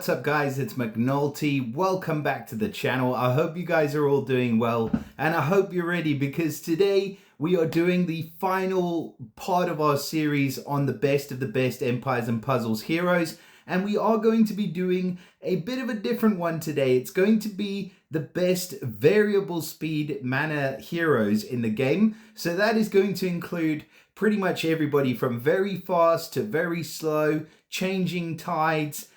what's up guys, it's McNulty. Welcome back to the channel. I hope you guys are all doing well and I hope you're ready because today we are doing the final part of our series on the best of the best Empires and Puzzles heroes, and we are going to be doing a bit of a different one today. It's going to be the best variable speed mana heroes in the game. So that is going to include pretty much everybody from very fast to very slow, changing tides,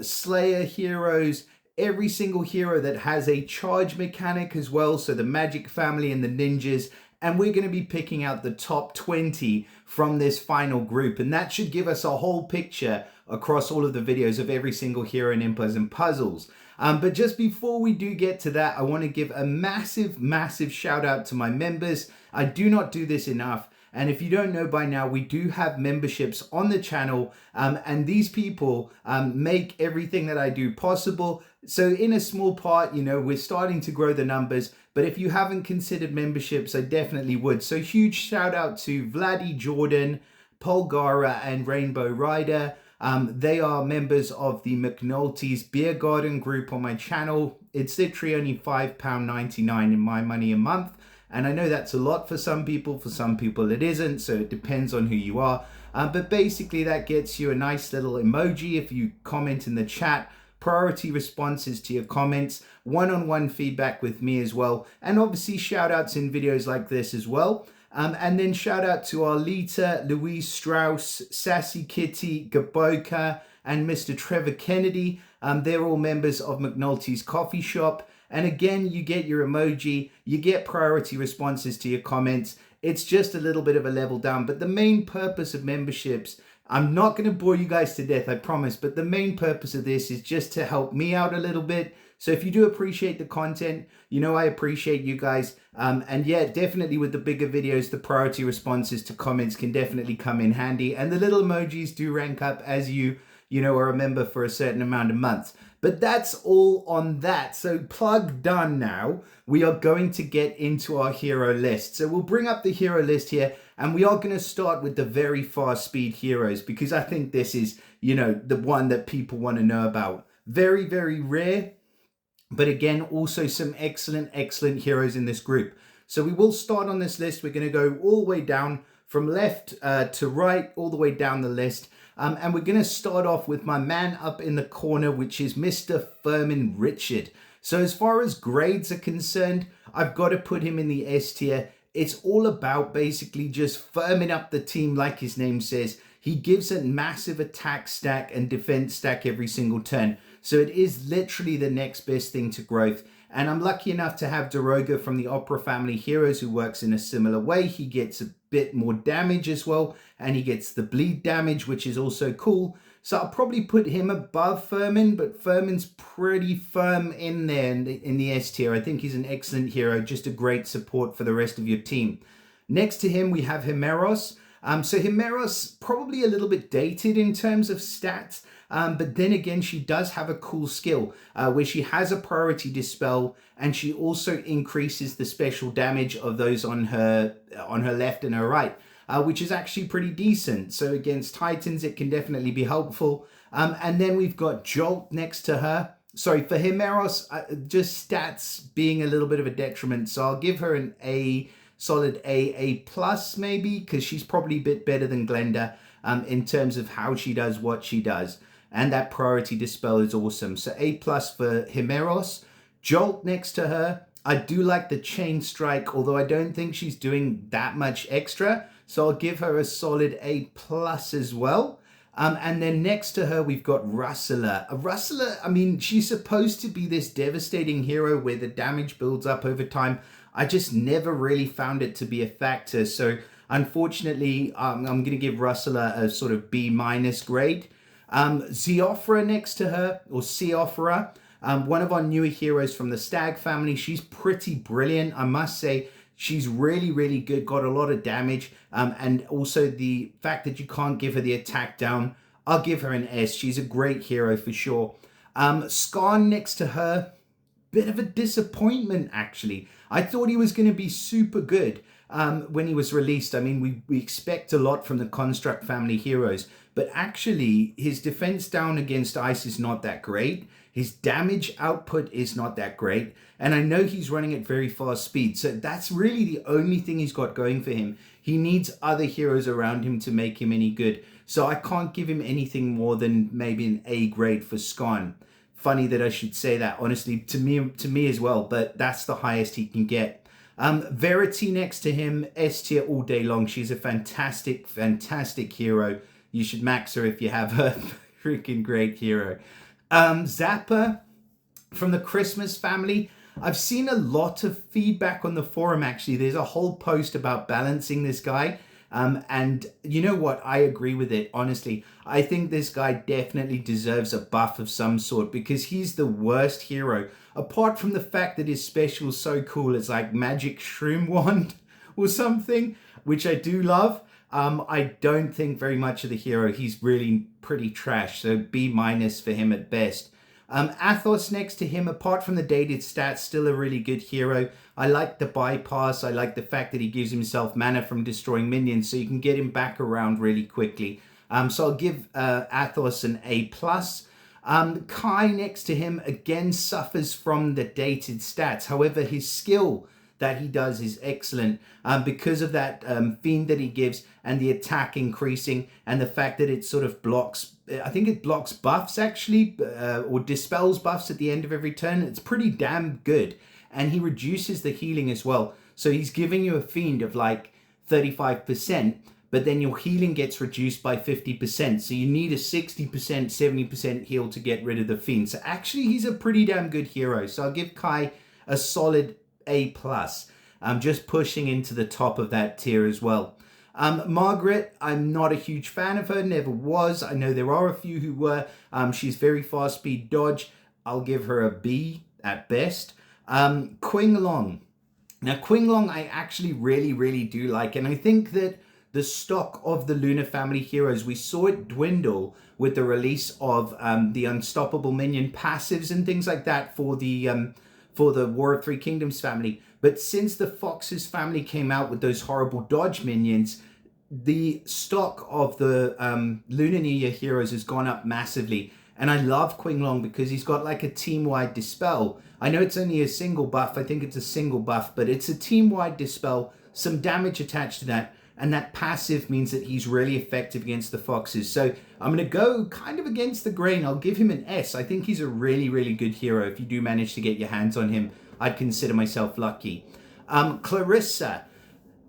Slayer heroes, every single hero that has a charge mechanic as well, so the magic family and the ninjas, and we're going to be picking out the top 20 from this final group, and that should give us a whole picture across all of the videos of every single hero in Empires and Puzzles. But just before we do get to that, I want to give a massive shout out to my members. I do not do this enough. And if you don't know by now, we do have memberships on the channel, and these people make everything that I do possible. So in a small part, you know, we're starting to grow the numbers, but if you haven't considered memberships, I definitely would. So huge shout out to Vladdy Jordan, Polgara, and Rainbow Rider. They are members of the McNulty's Beer Garden group on my channel. It's literally only £5.99 in my money a month. And I know that's a lot for some people it isn't, so it depends on who you are. But basically that gets you a nice little emoji if you comment in the chat, priority responses to your comments, one-on-one feedback with me as well, and obviously shout outs in videos like this as well. And then shout out to Arlita, Louise Strauss, Sassy Kitty, Gaboka, and Mr. Trevor Kennedy. They're all members of McNulty's Coffee Shop. And again, you get your emoji, you get priority responses to your comments. It's just a little bit of a level down. But the main purpose of memberships, I'm not going to bore you guys to death, I promise. But the main purpose of this is just to help me out a little bit. So if you do appreciate the content, you know I appreciate you guys. And yeah, definitely with the bigger videos, the priority responses to comments can definitely come in handy. And the little emojis do rank up as you know, are a member for a certain amount of months. But that's all on that. So plug done now. We are going to get into our hero list. So we'll bring up the hero list here, and we are going to start with the very fast speed heroes because I think this is, you know, the one that people want to know about. Very rare, but again, also some excellent heroes in this group. So we will start on this list. We're going to go all the way down from left to right, all the way down the list. And we're going to start off with my man up in the corner, which is Mr. Furman Richard. So as far as grades are concerned, I've got to put him in the S tier. It's all about basically just firming up the team like his name says. He gives a massive attack stack and defense stack every single turn. So it is literally the next best thing to growth. And I'm lucky enough to have Doroga from the Opera Family Heroes who works in a similar way. He gets a bit more damage as well, and he gets the bleed damage, which is also cool. So I'll probably put him above Furman, but Furman's pretty firm in there in the S tier. I think he's an excellent hero, just a great support for the rest of your team. Next to him, we have Himeros. So Himeros, probably a little bit dated in terms of stats, but then again, she does have a cool skill where she has a priority dispel, and she also increases the special damage of those on her left and her right, which is actually pretty decent. So against Titans, it can definitely be helpful. And then we've got Jolt next to her. Sorry, for Himeros, just stats being a little bit of a detriment, so I'll give her an A. Solid A plus maybe, because she's probably a bit better than Glenda in terms of how she does what she does. And that priority dispel is awesome. So A plus for Himeros. Jolt next to her. I do like the chain strike, although I don't think she's doing that much extra. So I'll give her a solid A plus as well. And then next to her, we've got Rustler. Rustler, I mean, she's supposed to be this devastating hero where the damage builds up over time. I just never really found it to be a factor. So unfortunately, I'm going to give Rustler a sort of B minus grade. Zeophra next to her, or Seophra, one of our newer heroes from the Stag family. She's pretty brilliant, I must say. She's really good, got a lot of damage. And also the fact that you can't give her the attack down, I'll give her an S. She's a great hero for sure. Skarn next to her. bit of a disappointment, actually. I thought he was going to be super good when he was released. I mean, we expect a lot from the Construct family heroes, but actually his defense down against ice is not that great. His damage output is not that great. And I know he's running at very fast speed. So that's really the only thing he's got going for him. He needs other heroes around him to make him any good. So I can't give him anything more than maybe an A grade for Skarn. Funny that I should say that, honestly, to me as well, but that's the highest he can get. Verity next to him, S tier all day long. She's a fantastic, fantastic hero. You should max her if you have her. Freaking great hero. Zappa from the Christmas family. I've seen a lot of feedback on the forum, actually. There's a whole post about balancing this guy. And you know what? I agree with it, honestly. I think this guy definitely deserves a buff of some sort because he's the worst hero. Apart from the fact that his special is so cool, it's like magic shroom wand or something, which I do love. I don't think very much of the hero. He's really pretty trash, so B- for him at best. Athos next to him, apart from the dated stats, still a really good hero. I like the bypass. I like the fact that he gives himself mana from destroying minions, so you can get him back around really quickly. So I'll give Athos an A+. Kai next to him, again, suffers from the dated stats. However, his skill that he does is excellent because of that fiend that he gives and the attack increasing and the fact that it sort of blocks, I think it blocks buffs actually, or dispels buffs at the end of every turn. It's pretty damn good. And he reduces the healing as well. So he's giving you a fiend of like 35%, but then your healing gets reduced by 50%. So you need a 60%, 70% heal to get rid of the fiend. So actually he's a pretty damn good hero. So I'll give Kai a solid A+. I'm just pushing into the top of that tier as well. Margaret, I'm not a huge fan of her, never was. I know there are a few who were. She's very fast speed dodge. I'll give her a B at best. Qing Long. Now, Qing Long I actually really do like, and I think that the stock of the Luna family heroes, we saw it dwindle with the release of the Unstoppable Minion passives and things like that for the War of Three Kingdoms family. But since the Foxes family came out with those horrible dodge minions, the stock of the Lunar New Year heroes has gone up massively. And I love Qing Long because he's got like a team-wide dispel. I know it's only a single buff. I think it's a single buff, but it's a team-wide dispel, some damage attached to that. And that passive means that he's really effective against the Foxes. So I'm going to go kind of against the grain. I'll give him an S. I think he's a really good hero. If you do manage to get your hands on him, I'd consider myself lucky. Clarissa,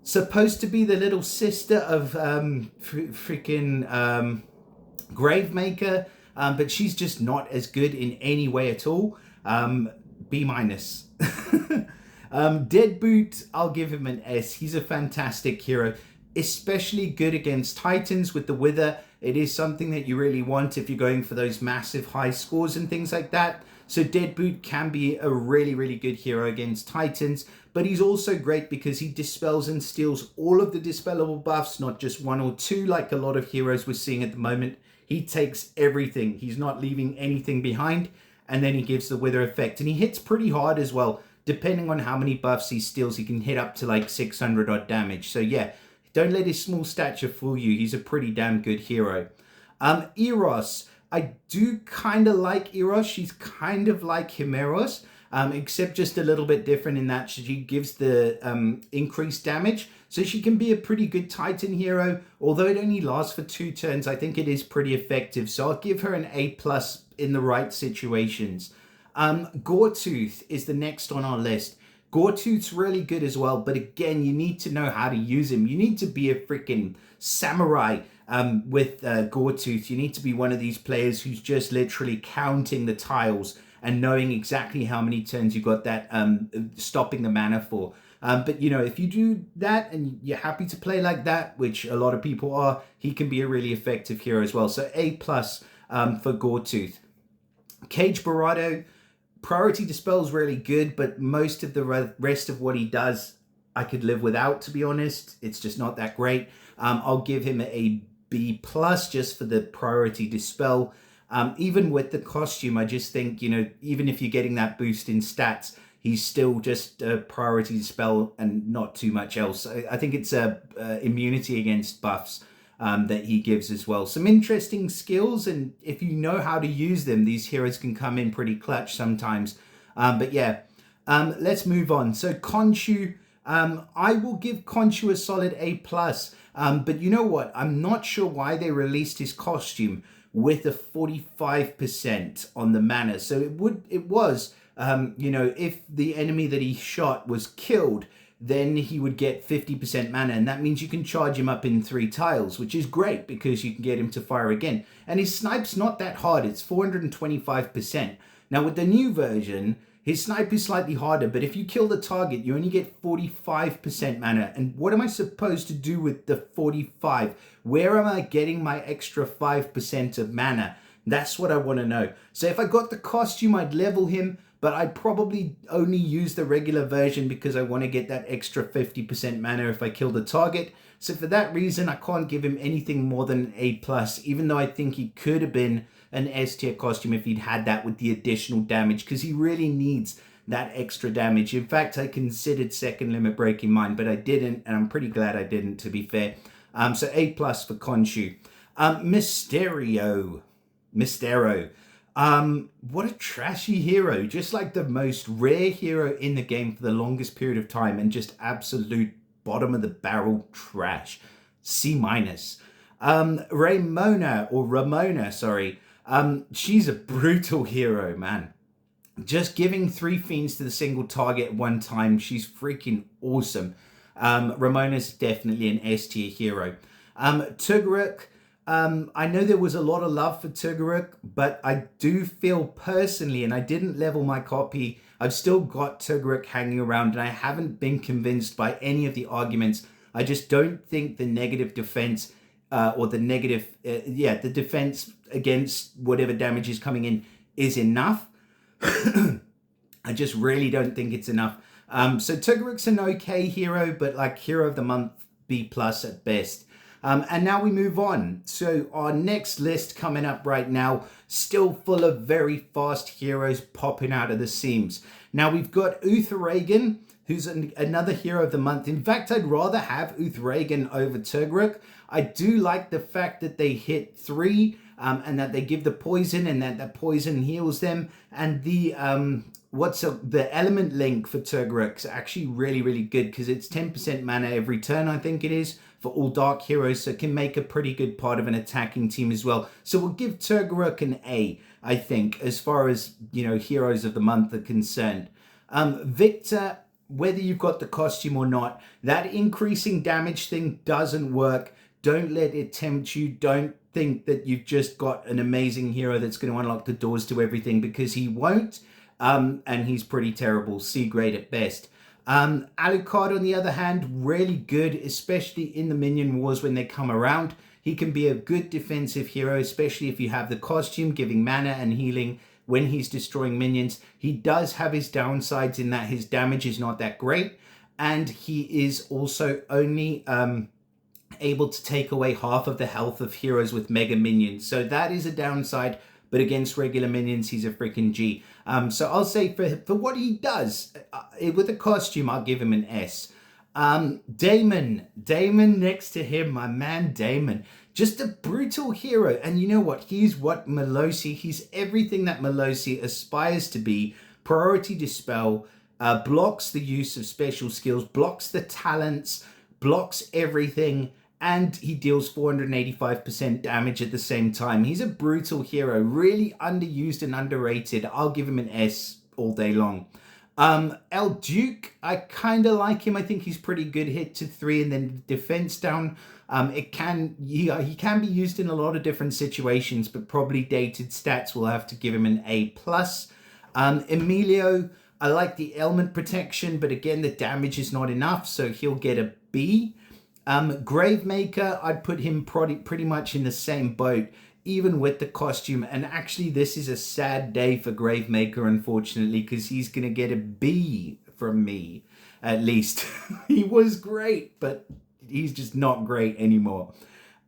supposed to be the little sister of freaking Gravemaker, but she's just not as good in any way at all. B-. Deadboot, I'll give him an S. He's a fantastic hero, especially good against Titans with the Wither. It is something that you really want if you're going for those massive high scores and things like that. So Deadboot can be a really good hero against Titans, but he's also great because he dispels and steals all of the dispellable buffs, not just one or two like a lot of heroes we're seeing at the moment. He takes everything. He's not leaving anything behind, and then he gives the Wither effect, and he hits pretty hard as well. Depending on how many buffs he steals, he can hit up to like 600 odd damage. So yeah, don't let his small stature fool you. He's a pretty damn good hero. Eros, I do kind of like Eros. She's kind of like Himeros, except just a little bit different in that she gives the increased damage. So she can be a pretty good Titan hero. Although it only lasts for 2 turns, I think it is pretty effective. So I'll give her an A+ in the right situations. Goretooth is the next on our list. Goretooth's really good as well, but again, you need to know how to use him. You need to be a freaking samurai with Goretooth. You need to be one of these players who's just literally counting the tiles and knowing exactly how many turns you got that stopping the mana for. But you know, if you do that and you're happy to play like that, which a lot of people are, he can be a really effective hero as well. So A+ for Goretooth. Cage Barado, priority dispel is really good, but most of the rest of what he does I could live without, to be honest. It's just not that great. I'll give him a B+ just for the priority dispel. Even with the costume, I just think, you know, even if you're getting that boost in stats, he's still just a priority spell and not too much else. I think it's a immunity against buffs that he gives as well. Some interesting skills, and if you know how to use them, these heroes can come in pretty clutch sometimes. But yeah, let's move on. So Khonshu, I will give Khonshu a solid A+. But you know what? I'm not sure why they released his costume with a 45% on the mana. So it was, you know, if the enemy that he shot was killed, then he would get 50% mana, and that means you can charge him up in 3 tiles, which is great because you can get him to fire again. And his snipe's not that hard, it's 425%. Now with the new version, his snipe is slightly harder, but if you kill the target, you only get 45% mana. And what am I supposed to do with the 45? Where am I getting my extra 5% of mana? That's what I want to know. So if I got the costume, I'd level him, but I'd probably only use the regular version because I want to get that extra 50% mana if I kill the target. So for that reason, I can't give him anything more than A+, even though I think he could have been an S tier costume if he'd had that with the additional damage, because he really needs that extra damage. In fact, I considered second limit breaking mine, but I didn't, and I'm pretty glad I didn't, to be fair. So A+ for Khonshu. Mystero. What a trashy hero. Just like the most rare hero in the game for the longest period of time, and just absolute bottom of the barrel trash. C-. Ramona, sorry. She's a brutal hero, man. Just giving 3 fiends to the single target at one time. She's freaking awesome. Ramona's definitely an S tier hero. Tuguruk. I know there was a lot of love for Tuguruk, but I do feel personally, and I didn't level my copy, I've still got Tuguruk hanging around, and I haven't been convinced by any of the arguments. I just don't think the negative defense, or the negative, the defense against whatever damage is coming in is enough. I just really don't think it's enough. So Tuguruk's an okay hero, but like hero of the month, B+ at best. And now we move on. So our next list coming up right now, still full of very fast heroes popping out of the seams. Now we've got Uthragan, who's another hero of the month. In fact, I'd rather have Uthragan over Tuguruk. I do like the fact that they hit 3, and that they give the poison, and that the poison heals them. And the the element link for Tuguruk is actually really, really good, because it's 10% mana every turn, I think it is, for all dark heroes, so it can make a pretty good part of an attacking team as well. So we'll give Tuguruk an A, I think, as far as, you know, heroes of the month are concerned. Victor, whether you've got the costume or not, that increasing damage thing doesn't work. Don't let it tempt you. Don't think that you've just got an amazing hero that's going to unlock the doors to everything, because he won't. And he's pretty terrible. C grade at best. Alucard, on the other hand, really good, especially in the minion wars when they come around. He can be a good defensive hero, especially if you have the costume giving mana and healing when he's destroying minions. He does have his downsides in that his damage is not that great, and he is also only able to take away half of the health of heroes with mega minions. So that is a downside, but against regular minions, he's a freaking G. So I'll say for what he does, with the costume, I'll give him an S. Damon next to him, my man Damon. Just a brutal hero. And you know what? He's everything that Melosi aspires to be. Priority Dispel, blocks the use of special skills, blocks the talents, blocks everything, and he deals 485% damage at the same time. He's a brutal hero, really underused and underrated. I'll give him an S all day long. El Duke, I kind of like him. I think he's pretty good. Hit to 3 and then defense down. He can be used in a lot of different situations, but probably dated stats will have to give him an A+. Emilio, I like the ailment protection, but again, the damage is not enough, so he'll get a B. Gravemaker, I'd put him pretty much in the same boat, even with the costume. And actually, this is a sad day for Gravemaker, unfortunately, because he's going to get a B from me, at least. He was great, but he's just not great anymore.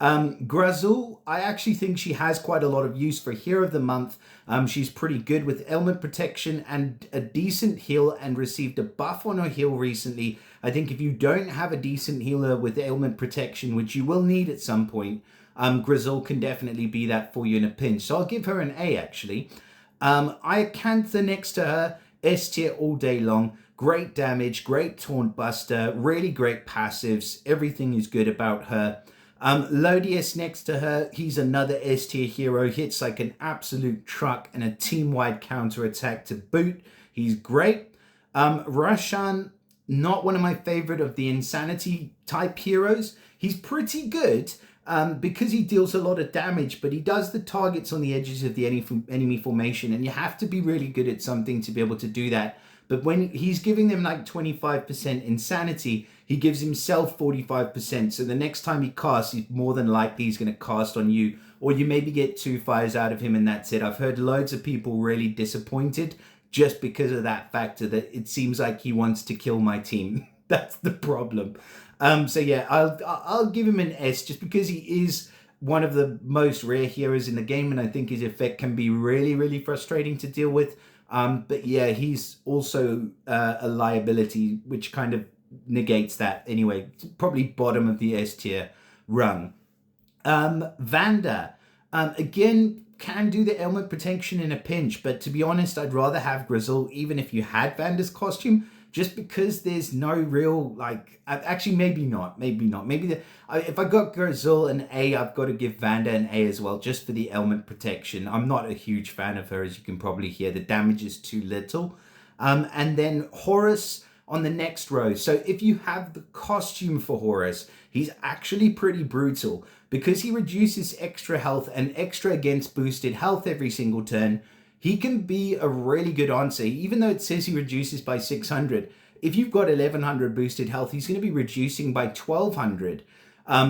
Grazul, I actually think she has quite a lot of use for Hero of the Month. She's pretty good with Element Protection and a decent heal, and received a buff on her heal recently. I think if you don't have a decent healer with Ailment Protection, which you will need at some point, Grazul can definitely be that for you in a pinch. So I'll give her an A, actually. Iacantha next to her, S tier all day long. Great damage, great taunt buster, really great passives. Everything is good about her. Lodius next to her, he's another S tier hero, hits like an absolute truck and a team-wide counter attack to boot. He's great. Roshan, not one of my favorite of the insanity type heroes. He's pretty good because he deals a lot of damage, but he does the targets on the edges of the enemy formation, and you have to be really good at something to be able to do that. But when he's giving them like 25% insanity, he gives himself 45%. So the next time he casts, he's more than likely he's going to cast on you. Or you maybe get 2 fires out of him and that's it. I've heard loads of people really disappointed just because of that factor, that it seems like he wants to kill my team. That's the problem. So yeah, I'll give him an S just because he is one of the most rare heroes in the game. And I think his effect can be really, really frustrating to deal with. But yeah, he's also a liability, which kind of negates that anyway. Probably bottom of the S tier rung. Vanda, again, can do the Ailment Protection in a pinch, but to be honest, I'd rather have Grazul even if you had Vanda's costume, just because there's no real, like, actually maybe not. Maybe if I got Grazul an A, I've got to give Vanda an A as well, just for the Ailment Protection. I'm not a huge fan of her, as you can probably hear. The damage is too little. And then Horus on the next row. So if you have the costume for Horus, he's actually pretty brutal because he reduces extra health and extra against boosted health every single turn. He can be a really good answer, even though it says he reduces by 600. If you've got 1100 boosted health, he's going to be reducing by 1200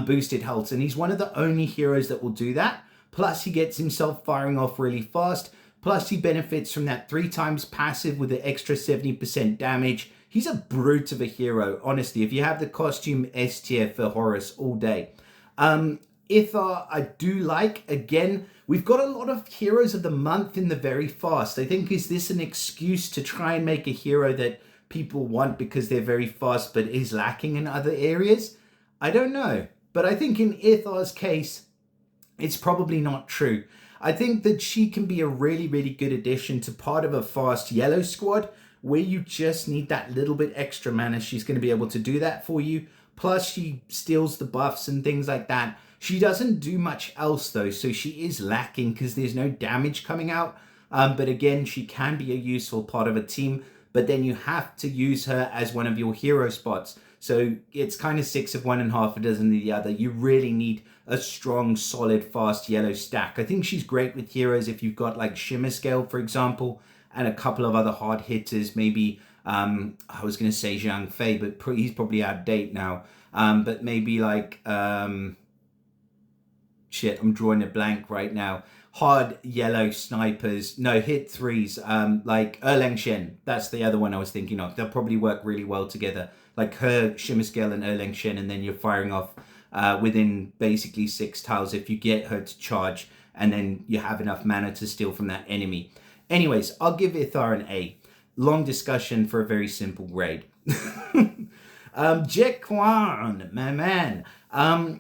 boosted health. And he's one of the only heroes that will do that. Plus, he gets himself firing off really fast. Plus, he benefits from that 3 times passive with the extra 70% damage. He's a brute of a hero, honestly. If you have the costume, S tier for Horus all day. Ithar, I do like. Again, we've got a lot of heroes of the month in the very fast. I think, is this an excuse to try and make a hero that people want because they're very fast but is lacking in other areas? I don't know. But I think in Ithar's case, it's probably not true. I think that she can be a really, really good addition to part of a fast yellow squad where you just need that little bit extra mana. She's going to be able to do that for you. Plus, she steals the buffs and things like that. She doesn't do much else though, so she is lacking because there's no damage coming out. But again, she can be a useful part of a team, but then you have to use her as one of your hero spots. So it's kind of 6 of one and half a dozen of the other. You really need a strong, solid, fast yellow stack. I think she's great with heroes if you've got like Shimmer Scale, for example, and a couple of other hard hitters. Maybe, I was going to say Zhang Fei, but he's probably out of date now. But maybe like... shit, I'm drawing a blank right now. Hard yellow snipers, no, hit threes, like Erlang Shen. That's the other one I was thinking of. They'll probably work really well together. Like her, Shimmer Scale, and Erlang Shen, and then you're firing off within basically 6 tiles if you get her to charge, and then you have enough mana to steal from that enemy. Anyways, I'll give Ithar an A. Long discussion for a very simple raid. Jack Kwan, my man.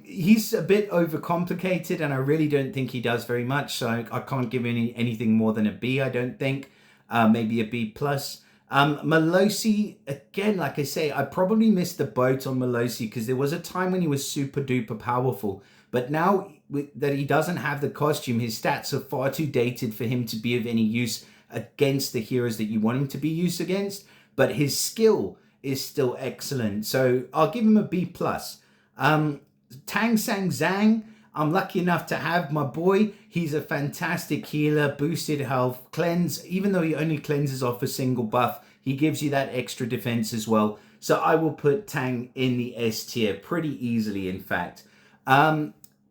He's a bit overcomplicated and I really don't think he does very much, so I can't give anything more than a B, I don't think. Maybe a B plus. Melosi, again, like I say, I probably missed the boat on Melosi because there was a time when he was super duper powerful, but now that he doesn't have the costume, his stats are far too dated for him to be of any use against the heroes that you want him to be used against, but his skill is still excellent, so I'll give him a B plus. Tang Sang Zhang, I'm lucky enough to have my boy. He's a fantastic healer, boosted health, cleanse. Even though he only cleanses off a single buff, he gives you that extra defense as well. So I will put Tang in the S tier pretty easily, in fact.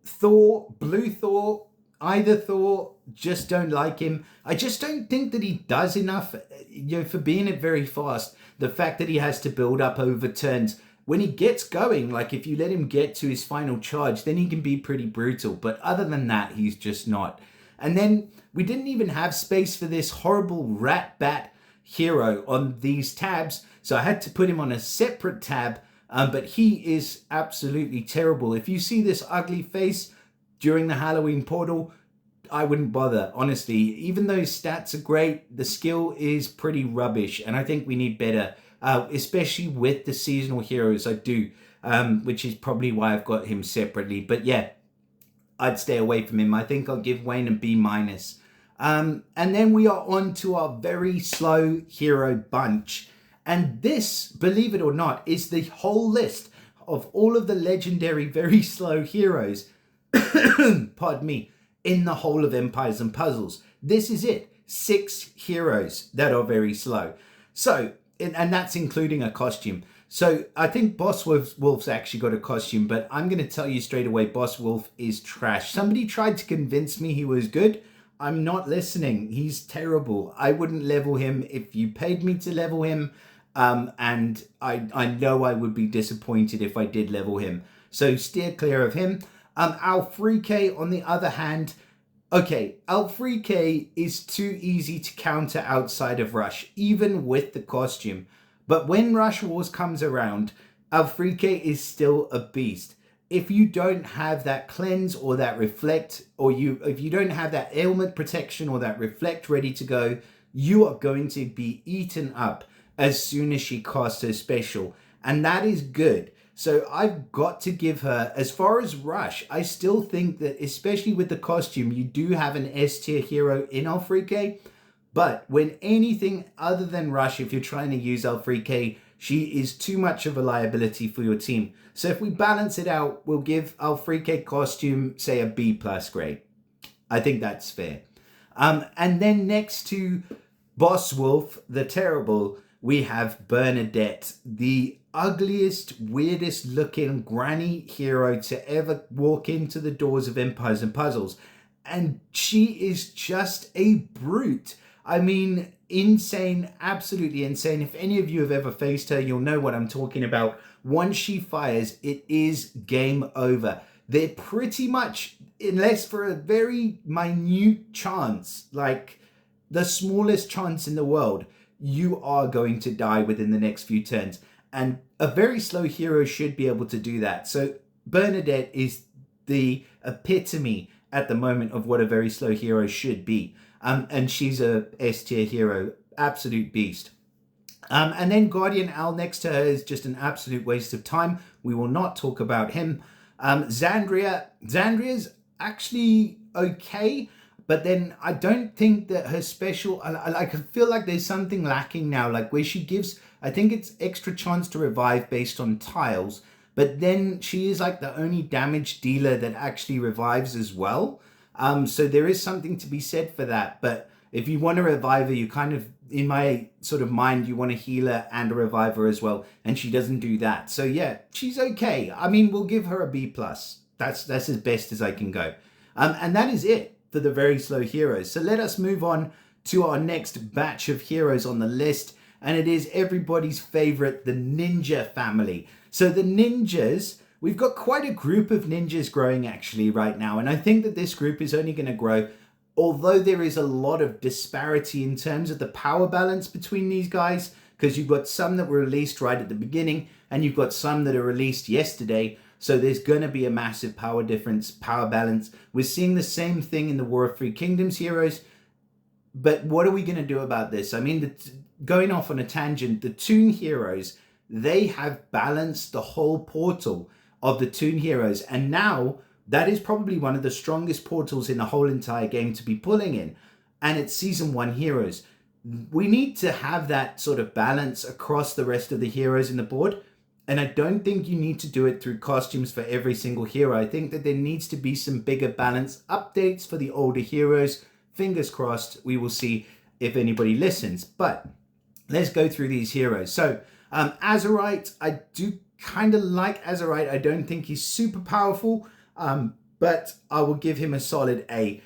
Thor, Blue Thor, either Thor, just don't like him. I just don't think that he does enough, for being it very fast. The fact that he has to build up over turns when he gets going, like if you let him get to his final charge, then he can be pretty brutal. But other than that, he's just not. And then we didn't even have space for this horrible rat bat hero on these tabs. So I had to put him on a separate tab. But he is absolutely terrible. If you see this ugly face during the Halloween portal, I wouldn't bother, honestly. Even though his stats are great, the skill is pretty rubbish. And I think we need better, especially with the seasonal heroes. I do, which is probably why I've got him separately. But yeah, I'd stay away from him. I think I'll give Wayne a B-. And then we are on to our very slow hero bunch. And this, believe it or not, is the whole list of all of the legendary very slow heroes, pardon me, in the whole of Empires and Puzzles. This is it. 6 heroes that are very slow. So, and that's including a costume. So I think Boss Wolf's actually got a costume, but I'm going to tell you straight away, Boss Wolf is trash. Somebody tried to convince me he was good. I'm not listening. He's terrible. I wouldn't level him if you paid me to level him. And I know I would be disappointed if I did level him. So steer clear of him. Alfrike, on the other hand, okay, Alfrike is too easy to counter outside of Rush, even with the costume. But when Rush Wars comes around, Alfrike is still a beast. If you don't have that cleanse or that reflect, or if you don't have that ailment protection or that reflect ready to go, you are going to be eaten up as soon as she casts her special. And that is good. So I've got to give her, as far as Rush, I still think that, especially with the costume, you do have an S tier hero in Alfrike. But when anything other than Rush, if you're trying to use Alfrike, she is too much of a liability for your team. So if we balance it out, we'll give Alfrike costume, say, a B+ grade. I think that's fair. And then next to Boss Wolf, the terrible, we have Bernadette, the ugliest, weirdest looking granny hero to ever walk into the doors of Empires and Puzzles. And she is just a brute. I mean, insane, absolutely insane. If any of you have ever faced her, you'll know what I'm talking about. Once she fires, it is game over. They're pretty much, unless for a very minute chance, like the smallest chance in the world, you are going to die within the next few turns. And a very slow hero should be able to do that. So Bernadette is the epitome at the moment of what a very slow hero should be. And she's a S tier hero, absolute beast. And then Guardian Al next to her is just an absolute waste of time. We will not talk about him. Xandria's actually okay. But then I don't think that her special, I feel like there's something lacking now, like where she gives, I think it's extra chance to revive based on tiles, but then she is like the only damage dealer that actually revives as well. So there is something to be said for that. But if you want a reviver, you kind of, in my sort of mind, you want a healer and a reviver as well. And she doesn't do that. So yeah, she's okay. I mean, we'll give her a B+. That's as best as I can go. And that is it for the very slow heroes. So let us move on to our next batch of heroes on the list. And it is everybody's favorite, the ninja family. So the ninjas, we've got quite a group of ninjas growing actually right now. And I think that this group is only going to grow, although there is a lot of disparity in terms of the power balance between these guys, because you've got some that were released right at the beginning and you've got some that are released yesterday. So there's going to be a massive power difference, power balance. We're seeing the same thing in the War of Three Kingdoms heroes. But what are we going to do about this? I mean, going off on a tangent, the Toon heroes, they have balanced the whole portal of the Toon heroes. And now that is probably one of the strongest portals in the whole entire game to be pulling in. And it's Season 1 heroes. We need to have that sort of balance across the rest of the heroes in the board. And I don't think you need to do it through costumes for every single hero. I think that there needs to be some bigger balance updates for the older heroes. Fingers crossed, we will see if anybody listens. But let's go through these heroes. So Azurite, I do kind of like Azurite. I don't think he's super powerful, but I will give him a solid A.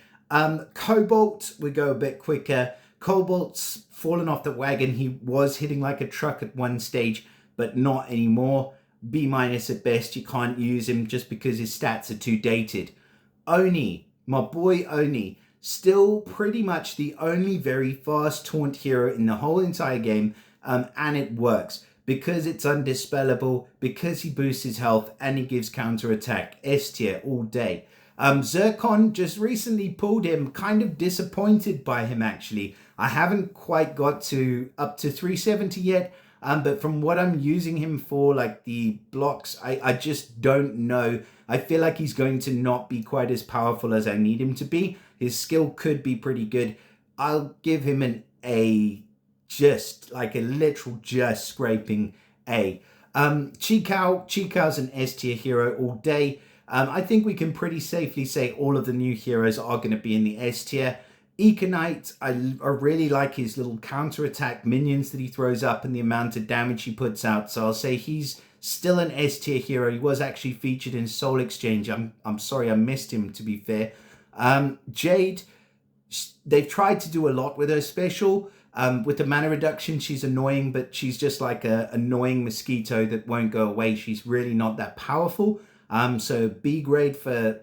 Cobalt, we go a bit quicker. Cobalt's fallen off the wagon. He was hitting like a truck at one stage, but not anymore. B minus at best. You can't use him just because his stats are too dated. Oni, my boy Oni, still pretty much the only very fast taunt hero in the whole entire game, and it works because it's undispellable, because he boosts his health and he gives counter attack. S tier all day. Zircon just recently pulled him, kind of disappointed by him actually. I haven't quite got up to 370 yet, but from what I'm using him for, like the blocks, I just don't know. I feel like he's going to not be quite as powerful as I need him to be. His skill could be pretty good. I'll give him an A, just like a literal just scraping A. Chikau's an S tier hero all day. I think we can pretty safely say all of the new heroes are going to be in the S tier. Econite, I really like his little counter-attack minions that he throws up and the amount of damage he puts out. So I'll say he's still an S tier hero. He was actually featured in Soul Exchange. I'm sorry I missed him, to be fair. Jade, they've tried to do a lot with her special. With the mana reduction, she's annoying, but she's just like a annoying mosquito that won't go away. She's really not that powerful. So B grade for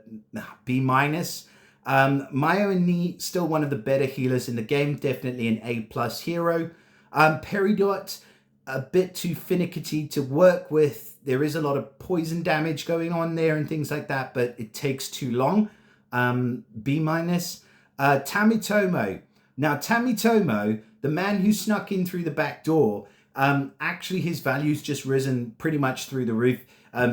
B minus. Mayo and Ni, still one of the better healers in the game, definitely an A plus hero. Peridot, a bit too finicky to work with. There is a lot of poison damage going on there and things like that, but it takes too long. B minus. Tamitomo. Now Tamitomo, the man who snuck in through the back door, actually his value's just risen pretty much through the roof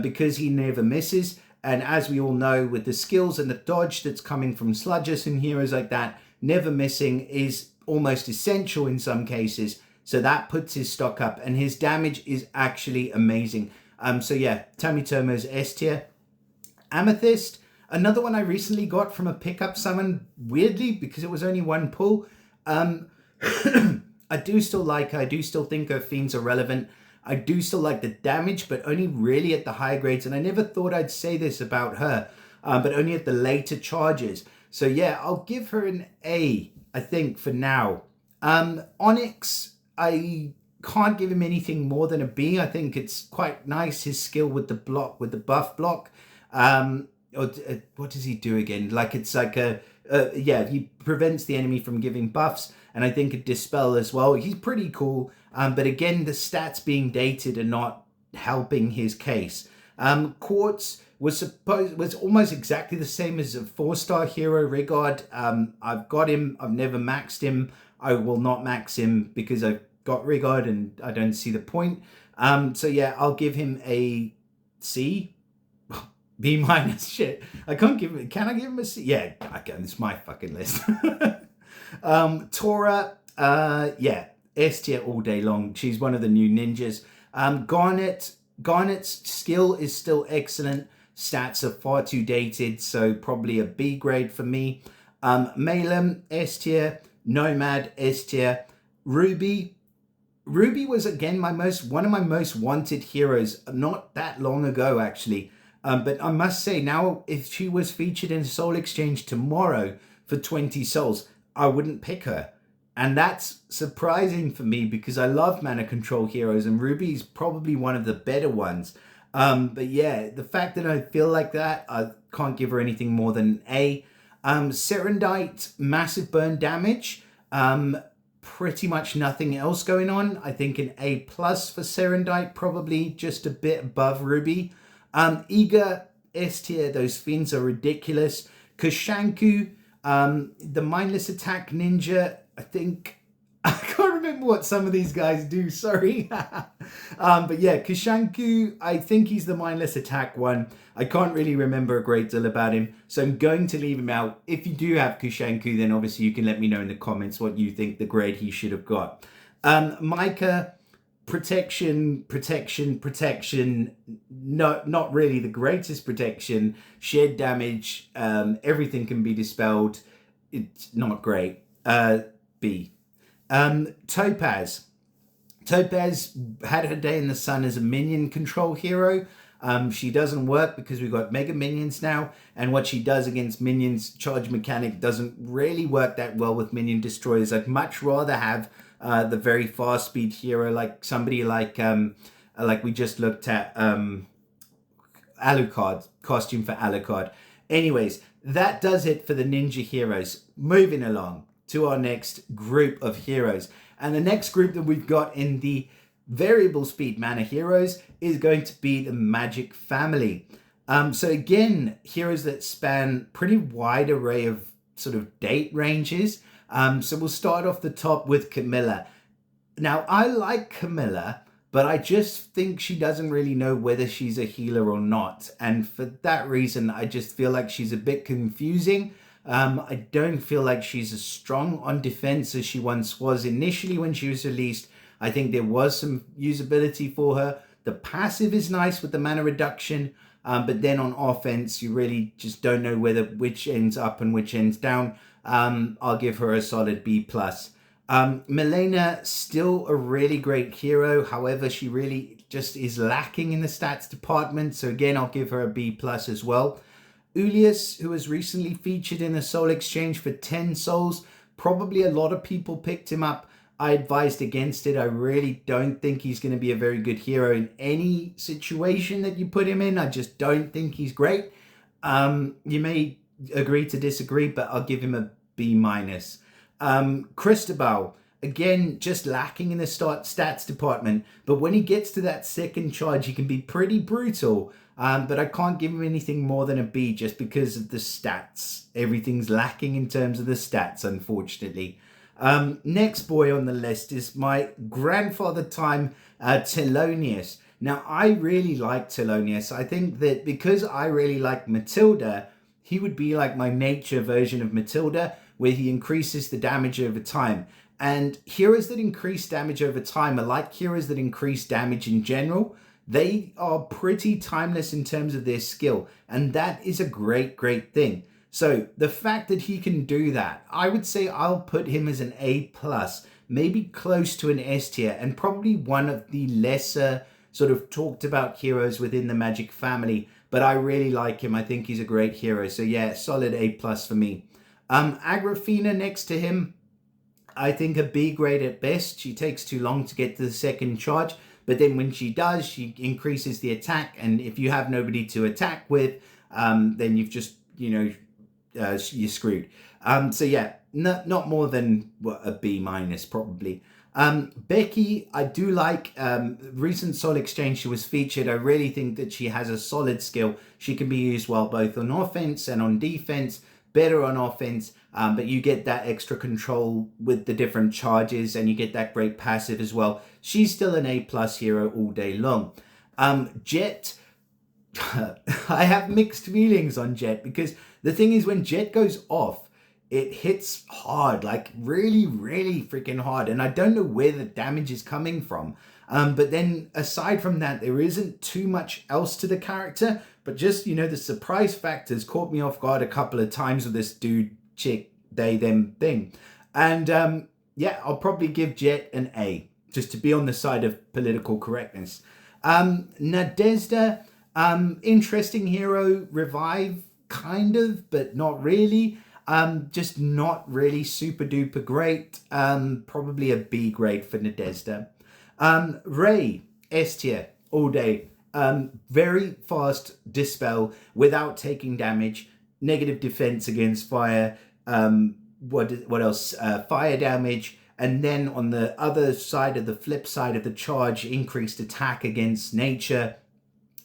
because he never misses. And as we all know, with the skills and the dodge that's coming from Sludges and heroes like that, never missing is almost essential in some cases. So that puts his stock up, and his damage is actually amazing. So yeah, Tamitomo's S tier. Amethyst, another one I recently got from a pickup summon, weirdly, because it was only one pull. I do still like her. I do still think her fiends are relevant. I do still like the damage, but only really at the higher grades. And I never thought I'd say this about her, but only at the later charges. So yeah, I'll give her an A, I think, for now. Onyx, I can't give him anything more than a B. I think it's quite nice, his skill with the block, with the buff block. What does he do again? Like it's like yeah, he prevents the enemy from giving buffs, and I think a dispel as well. He's pretty cool, but again, the stats being dated are not helping his case. Quartz was almost exactly the same as a 4-star hero, Rigard. I've got him. I've never maxed him. I will not max him because I've got Rigard and I don't see the point. So yeah, I'll give him a C. B minus. Shit, I can't give it. Can I give him a C? Yeah, I can. It's my fucking list. Tora, yeah, S tier all day long. She's one of the new ninjas. Garnet's skill is still excellent. Stats are far too dated, so probably a B grade for me. Malem, S tier. Nomad, S tier. Ruby was again one of my most wanted heroes not that long ago actually. But I must say now, if she was featured in Soul Exchange tomorrow for 20 souls, I wouldn't pick her. And that's surprising for me because I love mana control heroes and Ruby's probably one of the better ones. But yeah, the fact that I feel like that, I can't give her anything more than A. Serendite, massive burn damage. Pretty much nothing else going on. I think an A plus for Serendite, probably just a bit above Ruby. Eager, S tier, those fiends are ridiculous. Kushanku, the mindless attack ninja, I think, I can't remember what some of these guys do, sorry. But yeah, Kushanku, I think he's the mindless attack one. I can't really remember a great deal about him, so I'm going to leave him out. If you do have Kushanku, then obviously you can let me know in the comments what you think the grade he should have got. Micah, protection, not really the greatest protection. Shared damage, everything can be dispelled. It's not great. B. Topaz had her day in the sun as a minion control hero. She doesn't work because we've got mega minions now, and what she does against minions, charge mechanic, doesn't really work that well with minion destroyers. I'd much rather have the very fast speed hero, like somebody like like we just looked at Alucard, costume for Alucard. Anyways, that does it for the ninja heroes. Moving along to our next group of heroes. And the next group that we've got in the variable speed mana heroes is going to be the Magic family. So again, heroes that span pretty wide array of sort of date ranges. So we'll start off the top with Camilla. Now, I like Camilla, but I just think she doesn't really know whether she's a healer or not. And for that reason, I just feel like she's a bit confusing. I don't feel like she's as strong on defense as she once was. Initially, when she was released, I think there was some usability for her. The passive is nice with the mana reduction, but then on offense, you really just don't know which ends up and which ends down. I'll give her a solid B+. Milena, still a really great hero. However, she really just is lacking in the stats department. So again, I'll give her a B+ as well. Ulius, who was recently featured in a soul exchange for 10 souls. Probably a lot of people picked him up. I advised against it. I really don't think he's going to be a very good hero in any situation that you put him in. I just don't think he's great. You may agree to disagree, but I'll give him a B-. Cristobal, again, just lacking in the stats department. But when he gets to that second charge, he can be pretty brutal. But I can't give him anything more than a B just because of the stats. Everything's lacking in terms of the stats, unfortunately. Next boy on the list is my grandfather time, Thelonious. Now, I really like Thelonious. I think that because I really like Matilda, he would be like my nature version of Matilda, where he increases the damage over time. And heroes that increase damage over time are like heroes that increase damage in general. They are pretty timeless in terms of their skill, and that is a great, great thing. So the fact that he can do that, I would say I'll put him as an A+, maybe close to an S tier, and probably one of the lesser sort of talked about heroes within the Magic family, but I really like him. I think he's a great hero. So yeah, solid A+ for me. Agrafina next to him, I think a B grade at best. She takes too long to get to the second charge, but then when she does, she increases the attack, and if you have nobody to attack with, then you've just, you're screwed. So yeah, not more than a B- probably. Becky, I do like. Recent Soul Exchange, she was featured. I really think that she has a solid skill. She can be used well both on offense and on defense. Better on offense, but you get that extra control with the different charges, and you get that great passive as well. She's still an A+ hero all day long. Jet, I have mixed feelings on Jet, because the thing is, when Jet goes off, it hits hard, like really, really freaking hard. And I don't know where the damage is coming from. But then aside from that, there isn't too much else to the character. But just, the surprise factors caught me off guard a couple of times with this dude, chick, they, them thing. And yeah, I'll probably give Jet an A, just to be on the side of political correctness. Nadezhda, interesting hero, revive, kind of, but not really. Just not really super duper great. Probably a B grade for Nadezhda. Ray, S tier, all day. Very fast dispel without taking damage. Negative defense against fire. What else? Fire damage. And then on the other side of the flip side of the charge, increased attack against nature.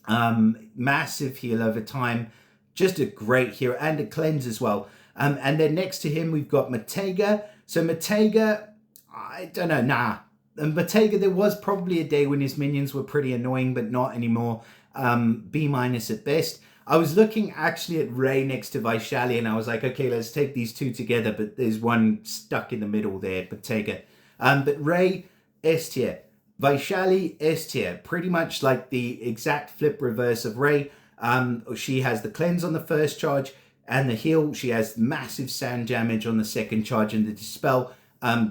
Massive heal over time. Just a great hero, and a cleanse as well. And then next to him, we've got Matega. So Matega, I don't know, nah. And Matega, there was probably a day when his minions were pretty annoying, but not anymore. B- at best. I was looking actually at Ray next to Vaishali, and I was like, okay, let's take these two together, but there's one stuck in the middle there, Matega. But Ray, S tier. Vaishali, S tier. Pretty much like the exact flip reverse of Ray. She has the cleanse on the first charge, and the heal. She has massive sound damage on the second charge, and the dispel.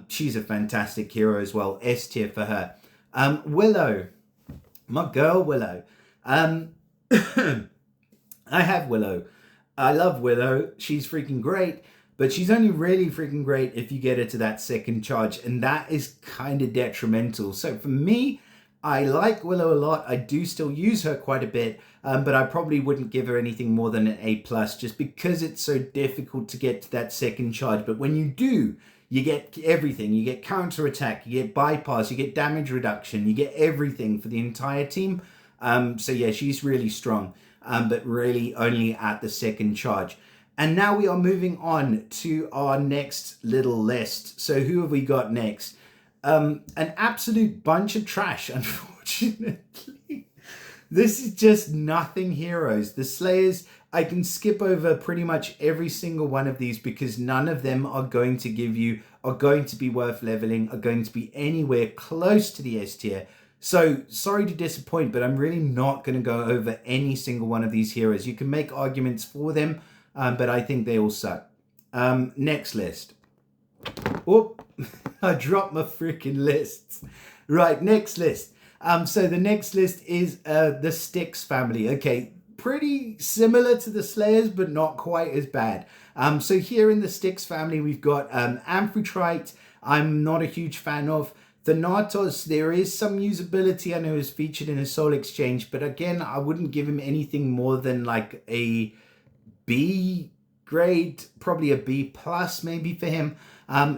She's a fantastic hero as well. S tier for her. Willow, my girl Willow. I have Willow. I love Willow. She's freaking great, but she's only really freaking great if you get her to that second charge, and that is kind of detrimental. So for me, I like Willow a lot. I do still use her quite a bit, but I probably wouldn't give her anything more than an A plus, just because it's so difficult to get to that second charge. But when you do, you get everything. You get counter attack, you get bypass, you get damage reduction, you get everything for the entire team. So yeah, she's really strong, but really only at the second charge. And now we are moving on to our next little list. So who have we got next? An absolute bunch of trash, unfortunately. This is just nothing heroes. The Slayers, I can skip over pretty much every single one of these because none of them are going to give you, are going to be worth leveling, are going to be anywhere close to the S tier. So sorry to disappoint, but I'm really not going to go over any single one of these heroes. You can make arguments for them, but I think they all suck. Next list. Oh, I dropped my freaking lists. Right, next list. So the next list is the Styx family. Okay, pretty similar to the Slayers, but not quite as bad. So here in the Styx family, we've got Amphitrite. I'm not a huge fan of. Thanatos, there is some usability. I know is featured in a Soul Exchange, but again, I wouldn't give him anything more than like a B grade, probably a B plus maybe for him.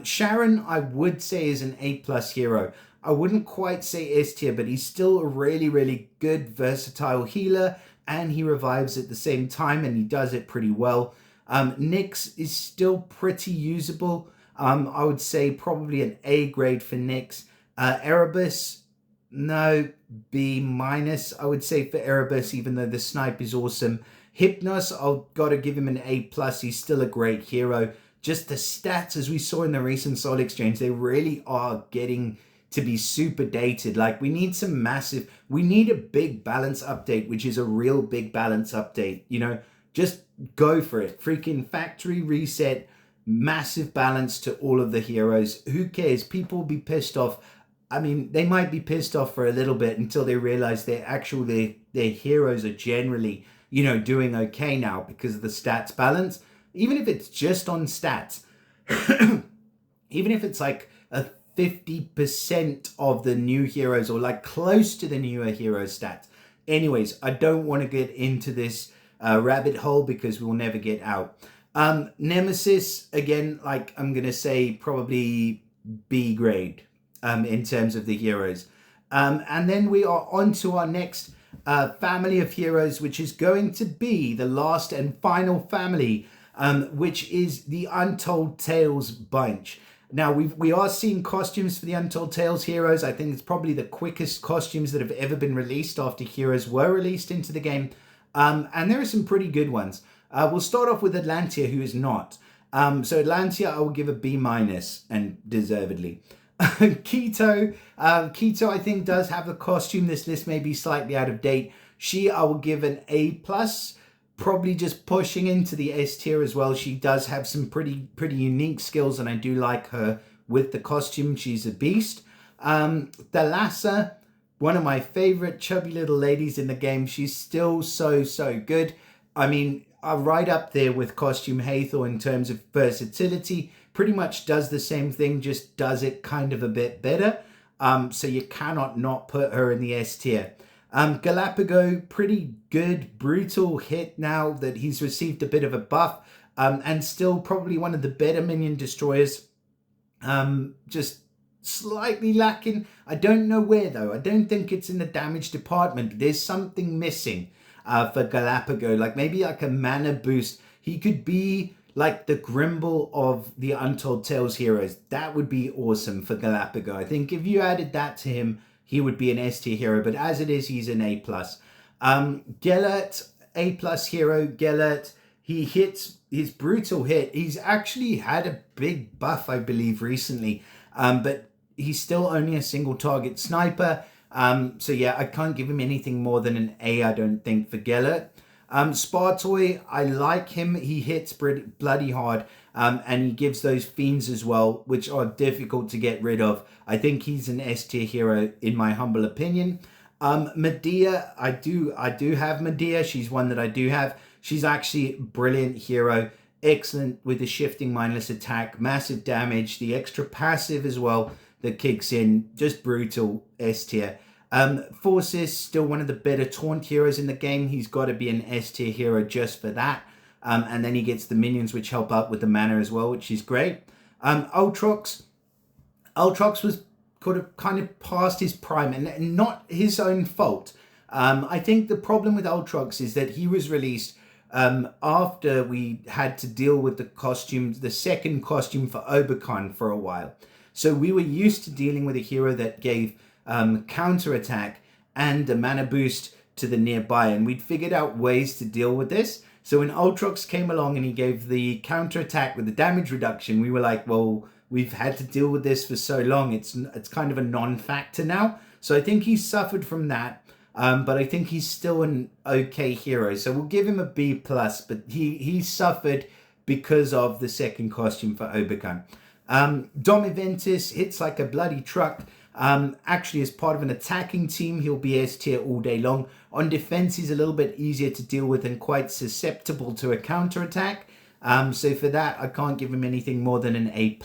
Sharon, I would say, is an A plus hero. I wouldn't quite say S tier, but he's still a really, really good, versatile healer, and he revives at the same time, and he does it pretty well. Nyx is still pretty usable. I would say probably an A grade for Nyx. Erebus, no, B minus, I would say for Erebus, even though the snipe is awesome. Hypnos, I've got to give him an A plus. He's still a great hero. Just the stats, as we saw in the recent Soul Exchange, they really are getting to be super dated. Like we need we need a big balance update, which is a real big balance update. You know, just go for it. Freaking factory reset, massive balance to all of the heroes. Who cares? People will be pissed off. I mean, they might be pissed off for a little bit until they realize their heroes are generally, you know, doing okay now because of the stats balance. Even if it's just on stats, even if it's like a 50% of the new heroes or like close to the newer hero stats. Anyways, I don't want to get into this rabbit hole because we'll never get out. Nemesis, again, like I'm going to say probably B grade in terms of the heroes. And then we are on to our next family of heroes, which is going to be the last and final family, which is the Untold Tales bunch. Now, we are seeing costumes for the Untold Tales heroes. I think it's probably the quickest costumes that have ever been released after heroes were released into the game. And there are some pretty good ones. We'll start off with Atlantia, who is not. So Atlantia, I will give a B minus, and deservedly. Keto, I think, does have a costume. This list may be slightly out of date. She, I will give an A plus. Probably just pushing into the S tier as well. She does have some pretty unique skills, and I do like her with the costume. She's a beast. Thalassa, one of my favorite chubby little ladies in the game. She's still so good. I mean, right up there with Costume Hathor in terms of versatility. Pretty much does the same thing, just does it kind of a bit better. So you cannot not put her in the S tier. Galapago, pretty good, brutal hit now that he's received a bit of a buff, and still probably one of the better minion destroyers. Just slightly lacking. I don't know where though. I don't think it's in the damage department. There's something missing for Galapago, like maybe like a mana boost. He could be like the Grimble of the Untold Tales heroes. That would be awesome for Galapago. I think if you added that to him, he would be an S tier hero, but as it is, he's an A plus. Gellert, A plus hero. Gellert, he hits his brutal hit. He's actually had a big buff, I believe, recently, but he's still only a single target sniper. So yeah, I can't give him anything more than an A, I don't think, for Gellert. Spartoy, I like him. He hits bloody hard, and he gives those fiends as well, which are difficult to get rid of. I think he's an S tier hero in my humble opinion. Medea, I do have Medea. She's one that I do have. She's actually a brilliant hero. Excellent with the shifting mindless attack, massive damage, the extra passive as well that kicks in. Just brutal, S tier. Forces, still one of the better taunt heroes in the game. He's got to be an S tier hero just for that. And then he gets the minions, which help out with the mana as well, which is great. Ultrox was kind of past his prime, and not his own fault. I think the problem with Ultrox is that he was released after we had to deal with the second costume for Oberkon for a while. So we were used to dealing with a hero that gave counter attack and a mana boost to the nearby, and we'd figured out ways to deal with this. So when Ultrox came along and he gave the counter attack with the damage reduction, we were like, well, we've had to deal with this for so long. It's kind of a non-factor now. So I think he's suffered from that. But I think he's still an okay hero. So we'll give him a B+, but he suffered because of the second costume for Oberkon. Domiventus hits like a bloody truck. Actually, as part of an attacking team, he'll be S tier all day long. On defense, he's a little bit easier to deal with and quite susceptible to a counter attack. So for that, I can't give him anything more than an A+.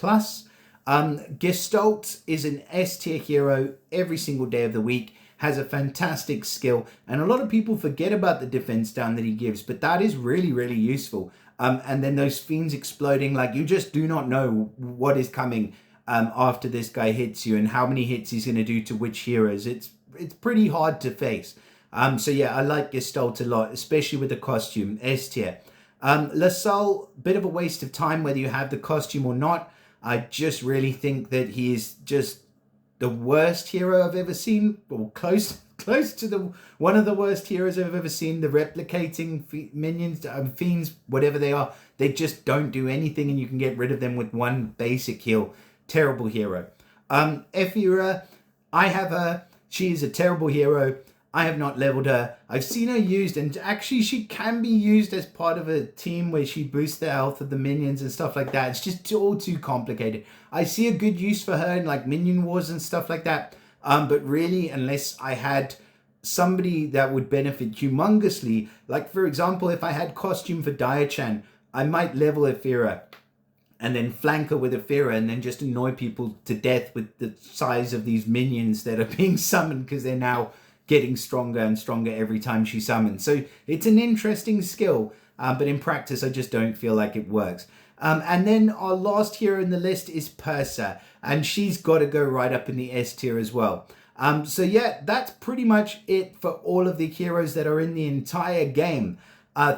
Gestalt is an S tier hero every single day of the week. Has a fantastic skill, and a lot of people forget about the defense down that he gives, but that is really, really useful. And then those fiends exploding, like you just do not know what is coming after this guy hits you and how many hits he's going to do to which heroes. It's pretty hard to face. So yeah, I like Gestalt a lot, especially with the costume, S tier. LaSalle, bit of a waste of time whether you have the costume or not. I just really think that he is just the worst hero I've ever seen, or close to one of the worst heroes I've ever seen. The replicating minions, fiends, whatever they are, they just don't do anything, and you can get rid of them with one basic heal. Terrible hero. Ephira, I have her. She is a terrible hero. I have not leveled her. I've seen her used, and actually she can be used as part of a team where she boosts the health of the minions and stuff like that. It's just all too complicated. I see a good use for her in like minion wars and stuff like that. But really, unless I had somebody that would benefit humongously, like for example, if I had costume for Diachan, I might level Ephira and then flank her with Ephira and then just annoy people to death with the size of these minions that are being summoned because they're now getting stronger and stronger every time she summons. So it's an interesting skill, but in practice, I just don't feel like it works. And then our last hero in the list is Persa, and she's got to go right up in the S tier as well. So yeah, that's pretty much it for all of the heroes that are in the entire game.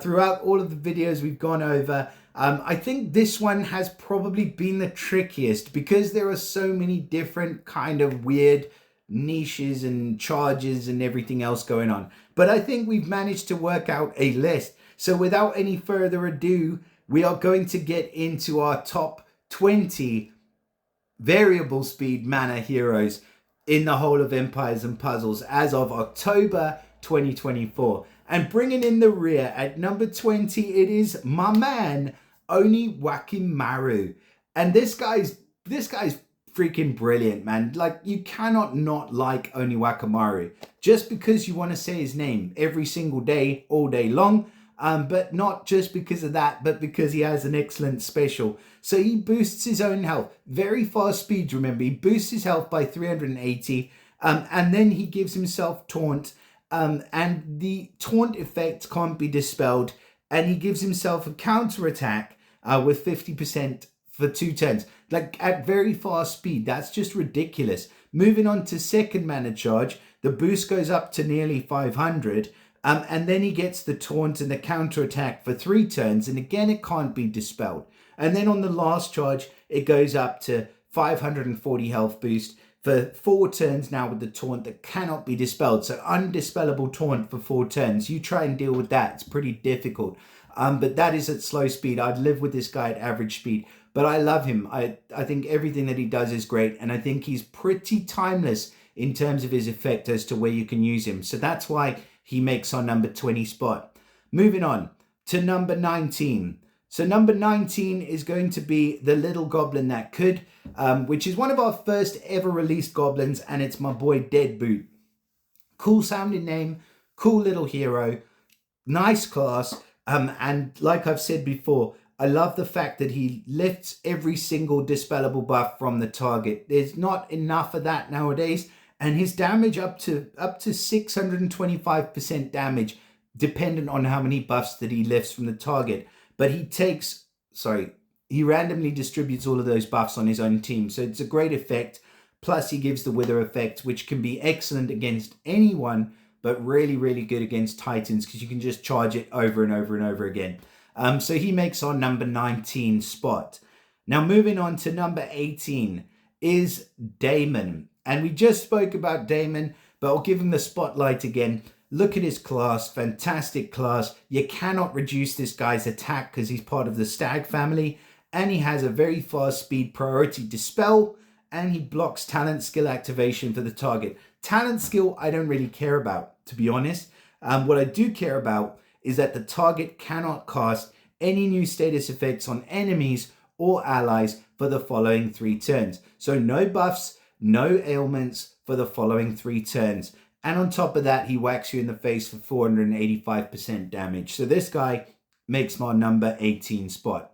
Throughout all of the videos we've gone over, I think this one has probably been the trickiest because there are so many different kind of weird niches and charges and everything else going on. But I think we've managed to work out a list. So without any further ado, we are going to get into our top 20 variable speed mana heroes in the whole of Empires and Puzzles as of October 2024. And bringing in the rear at number 20, it is my man, Oni Wakimaru. And this guy's freaking brilliant, man. Like, you cannot not like Oni Wakimaru just because you want to say his name every single day, all day long. But not just because of that, but because he has an excellent special. So he boosts his own health. Very fast speed, remember. He boosts his health by 380. And then he gives himself taunt. And the taunt effect can't be dispelled. And he gives himself a counter attack with 50% for 2 turns. Like, at very fast speed. That's just ridiculous. Moving on to second mana charge. The boost goes up to nearly 500. And then he gets the taunt and the counter attack for 3 turns. And again, it can't be dispelled. And then on the last charge, it goes up to 540 health boost for 4 turns now with the taunt that cannot be dispelled. So undispellable taunt for 4 turns. You try and deal with that. It's pretty difficult. But that is at slow speed. I'd live with this guy at average speed. But I love him. I think everything that he does is great. And I think he's pretty timeless in terms of his effect as to where you can use him. So that's why he makes our number 20 spot. Moving on to number 19. So number 19 is going to be the Little Goblin That Could, which is one of our first ever released goblins, and it's my boy Deadboot. Cool sounding name, cool little hero, nice class, and like I've said before, I love the fact that he lifts every single dispellable buff from the target. There's not enough of that nowadays, and his damage up to 625% damage, dependent on how many buffs that he lifts from the target. But he randomly distributes all of those buffs on his own team, so it's a great effect. Plus, he gives the Wither effect, which can be excellent against anyone, but really, really good against Titans because you can just charge it over and over and over again. So he makes our number 19 spot. Now, moving on to number 18 is Damon. And we just spoke about Damon, but I'll give him the spotlight again. Look at his class, fantastic class. You cannot reduce this guy's attack because he's part of the Stag family. And he has a very fast speed priority dispel. And he blocks talent skill activation for the target. Talent skill, I don't really care about, to be honest. What I do care about is that the target cannot cast any new status effects on enemies or allies for the following 3 turns. So no buffs, no ailments for the following 3 turns. And on top of that, he whacks you in the face for 485% damage. So this guy makes my number 18 spot.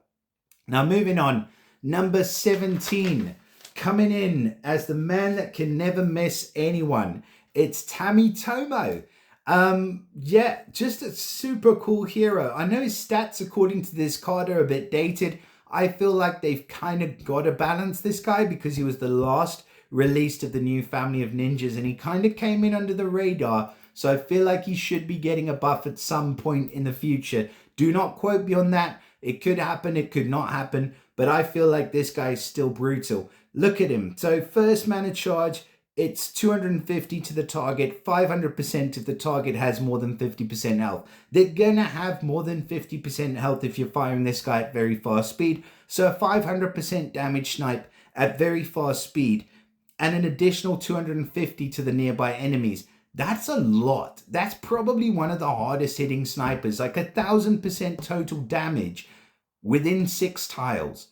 Now moving on, number 17. Coming in as the man that can never miss anyone, it's Tamitomo. Yeah, just a super cool hero. I know his stats according to this card are a bit dated. I feel like they've kind of got to balance this guy because he was the last released of the new family of ninjas and he kind of came in under the radar. So I feel like he should be getting a buff at some point in the future. Do not quote me on that. It could happen, it could not happen, but I feel like this guy is still brutal. Look at him. So first mana charge, it's 250 to the target, 500% if the target has more than 50% health. They're going to have more than 50% health if you're firing this guy at very fast speed. So a 500% damage snipe at very fast speed and an additional 250 to the nearby enemies. That's a lot. That's probably one of the hardest hitting snipers, like 1000% total damage within 6 tiles.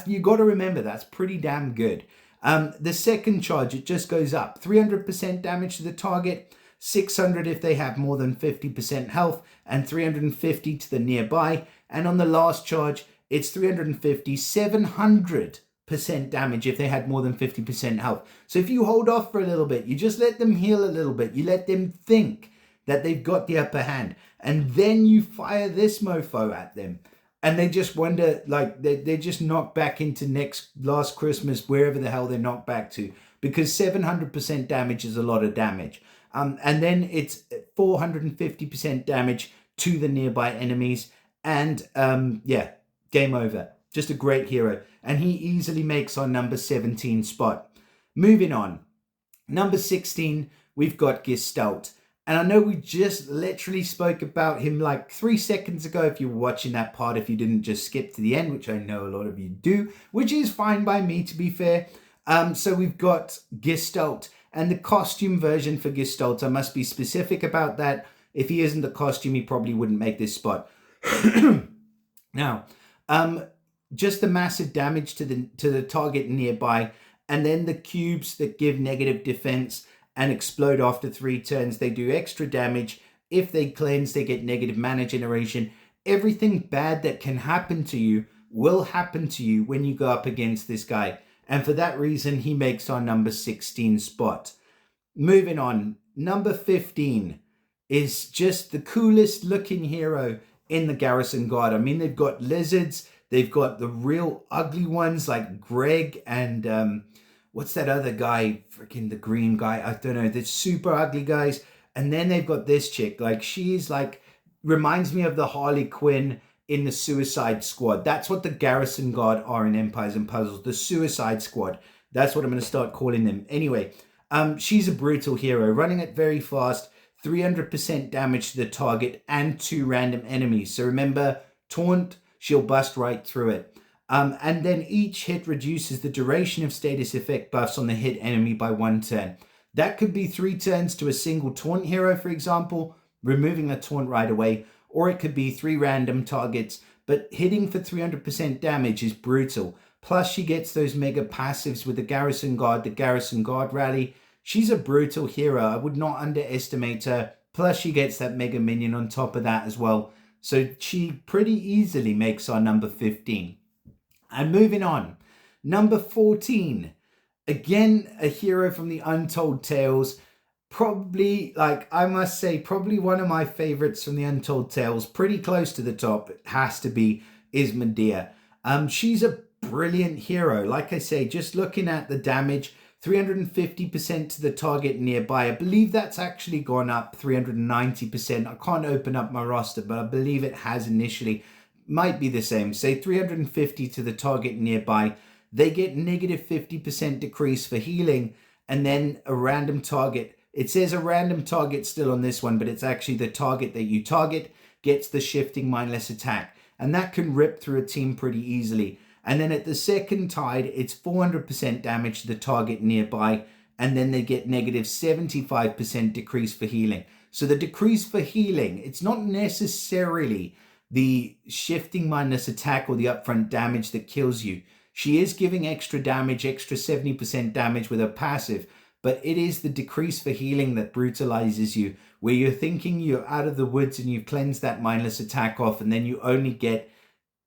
You got to remember, that's pretty damn good. The second charge, it just goes up. 300% damage to the target, 600 if they have more than 50% health, and 350 to the nearby. And on the last charge, it's 350, 700% damage if they had more than 50% health. So if you hold off for a little bit, you just let them heal a little bit, you let them think that they've got the upper hand, and then you fire this mofo at them. And they just wonder, like, they just knock back into last Christmas, wherever the hell they're knocked back to, because 700% damage is a lot of damage. And then it's 450% damage to the nearby enemies. And yeah, game over. Just a great hero. And he easily makes our number 17 spot. Moving on. Number 16, we've got Gestalt. And I know we just literally spoke about him like 3 seconds ago if you were watching that part, if you didn't just skip to the end, which I know a lot of you do, which is fine by me, to be fair. So we've got Gestalt and the costume version for Gestalt. I must be specific about that. If he isn't the costume, he probably wouldn't make this spot. Now, just the massive damage to the target nearby, and then the cubes that give negative defense and explode after 3 turns. They do extra damage. If they cleanse, they get negative mana generation. Everything bad that can happen to you will happen to you when you go up against this guy. And for that reason, he makes our number 16 spot. Moving on, number 15 is just the coolest looking hero in the Garrison Guard. I mean, they've got lizards. They've got the real ugly ones like Greg and what's that other guy? Freaking the green guy. I don't know. They're super ugly guys. And then they've got this chick. Like, she's like, reminds me of the Harley Quinn in the Suicide Squad. That's what the Garrison Guard are in Empires and Puzzles. The Suicide Squad. That's what I'm going to start calling them. Anyway, she's a brutal hero. Running it very fast. 300% damage to the target and 2 random enemies. So remember, taunt, she'll bust right through it. And then each hit reduces the duration of status effect buffs on the hit enemy by 1 turn. That could be 3 turns to a single taunt hero, for example, removing a taunt right away, or it could be 3 random targets, but hitting for 300% damage is brutal. Plus she gets those mega passives with the Garrison Guard rally. She's a brutal hero. I would not underestimate her. Plus she gets that mega minion on top of that as well. So she pretty easily makes our number 15. And moving on, number 14. Again, a hero from the Untold Tales. Probably, like, I must say, probably one of my favorites from the Untold Tales. Pretty close to the top, it has to be, is Medea. She's a brilliant hero. Like I say, just looking at the damage, 350% to the target nearby. I believe that's actually gone up 390%. I can't open up my roster, but I believe it has initially. Might be the same. Say 350 to the target nearby. They get negative 50% decrease for healing, and then a random target. It says a random target still on this one, but it's actually the target that you target gets the shifting mindless attack. And that can rip through a team pretty easily. And then at the second tide, it's 400% damage to the target nearby, and then they get negative 75% decrease for healing. So the decrease for healing, it's not necessarily the shifting mindless attack or the upfront damage that kills you. She is giving extra damage, extra 70% damage with her passive, but it is the decrease for healing that brutalizes you, where you're thinking you're out of the woods and you've cleansed that mindless attack off, and then you only get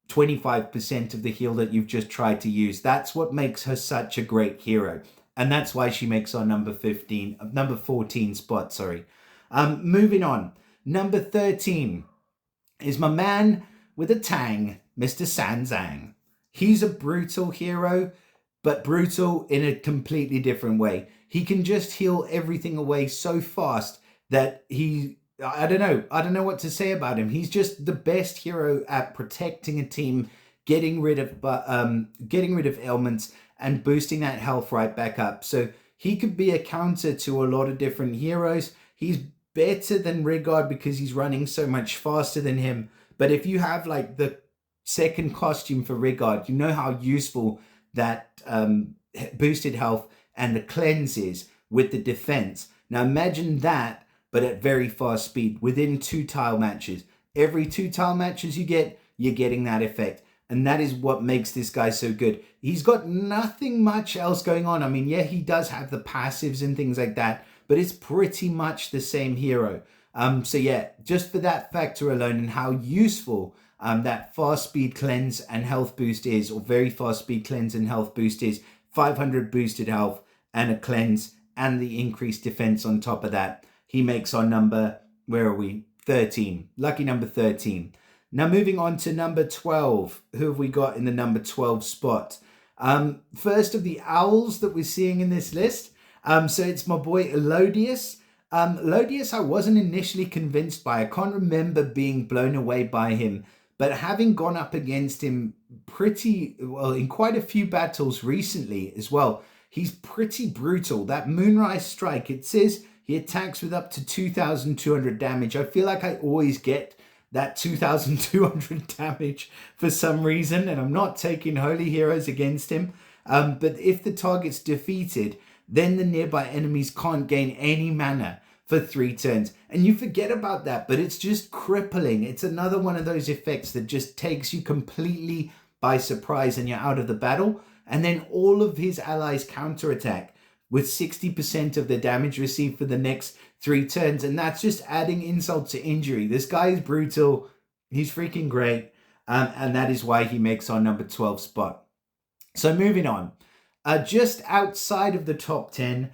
25% of the heal that you've just tried to use. That's what makes her such a great hero. And that's why she makes our number 14 spot, sorry. Moving on. Number 13 is my man with a tang, Mr. Sanzang. He's a brutal hero, but brutal in a completely different way. He can just heal everything away so fast that I don't know what to say about him. He's just the best hero at protecting a team, getting rid of ailments and boosting that health right back up. So he could be a counter to a lot of different heroes. He's better than Rigard because he's running so much faster than him. But if you have like the second costume for Rigard, you know how useful that boosted health and the cleanse is with the defense. Now imagine that, but at very fast speed within 2 tile matches. Every 2 tile matches you're getting that effect. And that is what makes this guy so good. He's got nothing much else going on. I mean, yeah, he does have the passives and things like that, but it's pretty much the same hero. So yeah, just for that factor alone and how useful that fast speed cleanse and health boost is, or very fast speed cleanse and health boost is, 500 boosted health and a cleanse and the increased defense on top of that. He makes our number, where are we? 13. Lucky number 13. Now moving on to number 12. Who have we got in the number 12 spot? First of the owls that we're seeing in this list. So it's my boy Elodius. Elodius I wasn't initially convinced by. I can't remember being blown away by him. But having gone up against him pretty well in quite a few battles recently as well, he's pretty brutal. That Moonrise Strike, it says he attacks with up to 2,200 damage. I feel like I always get that 2,200 damage for some reason, and I'm not taking holy heroes against him. But if the target's defeated, then the nearby enemies can't gain any mana for 3 turns. And you forget about that, but it's just crippling. It's another one of those effects that just takes you completely by surprise and you're out of the battle. And then all of his allies counterattack with 60% of the damage received for the next 3 turns. And that's just adding insult to injury. This guy is brutal. He's freaking great. And that is why he makes our number 12 spot. So moving on. Just outside of the top 10,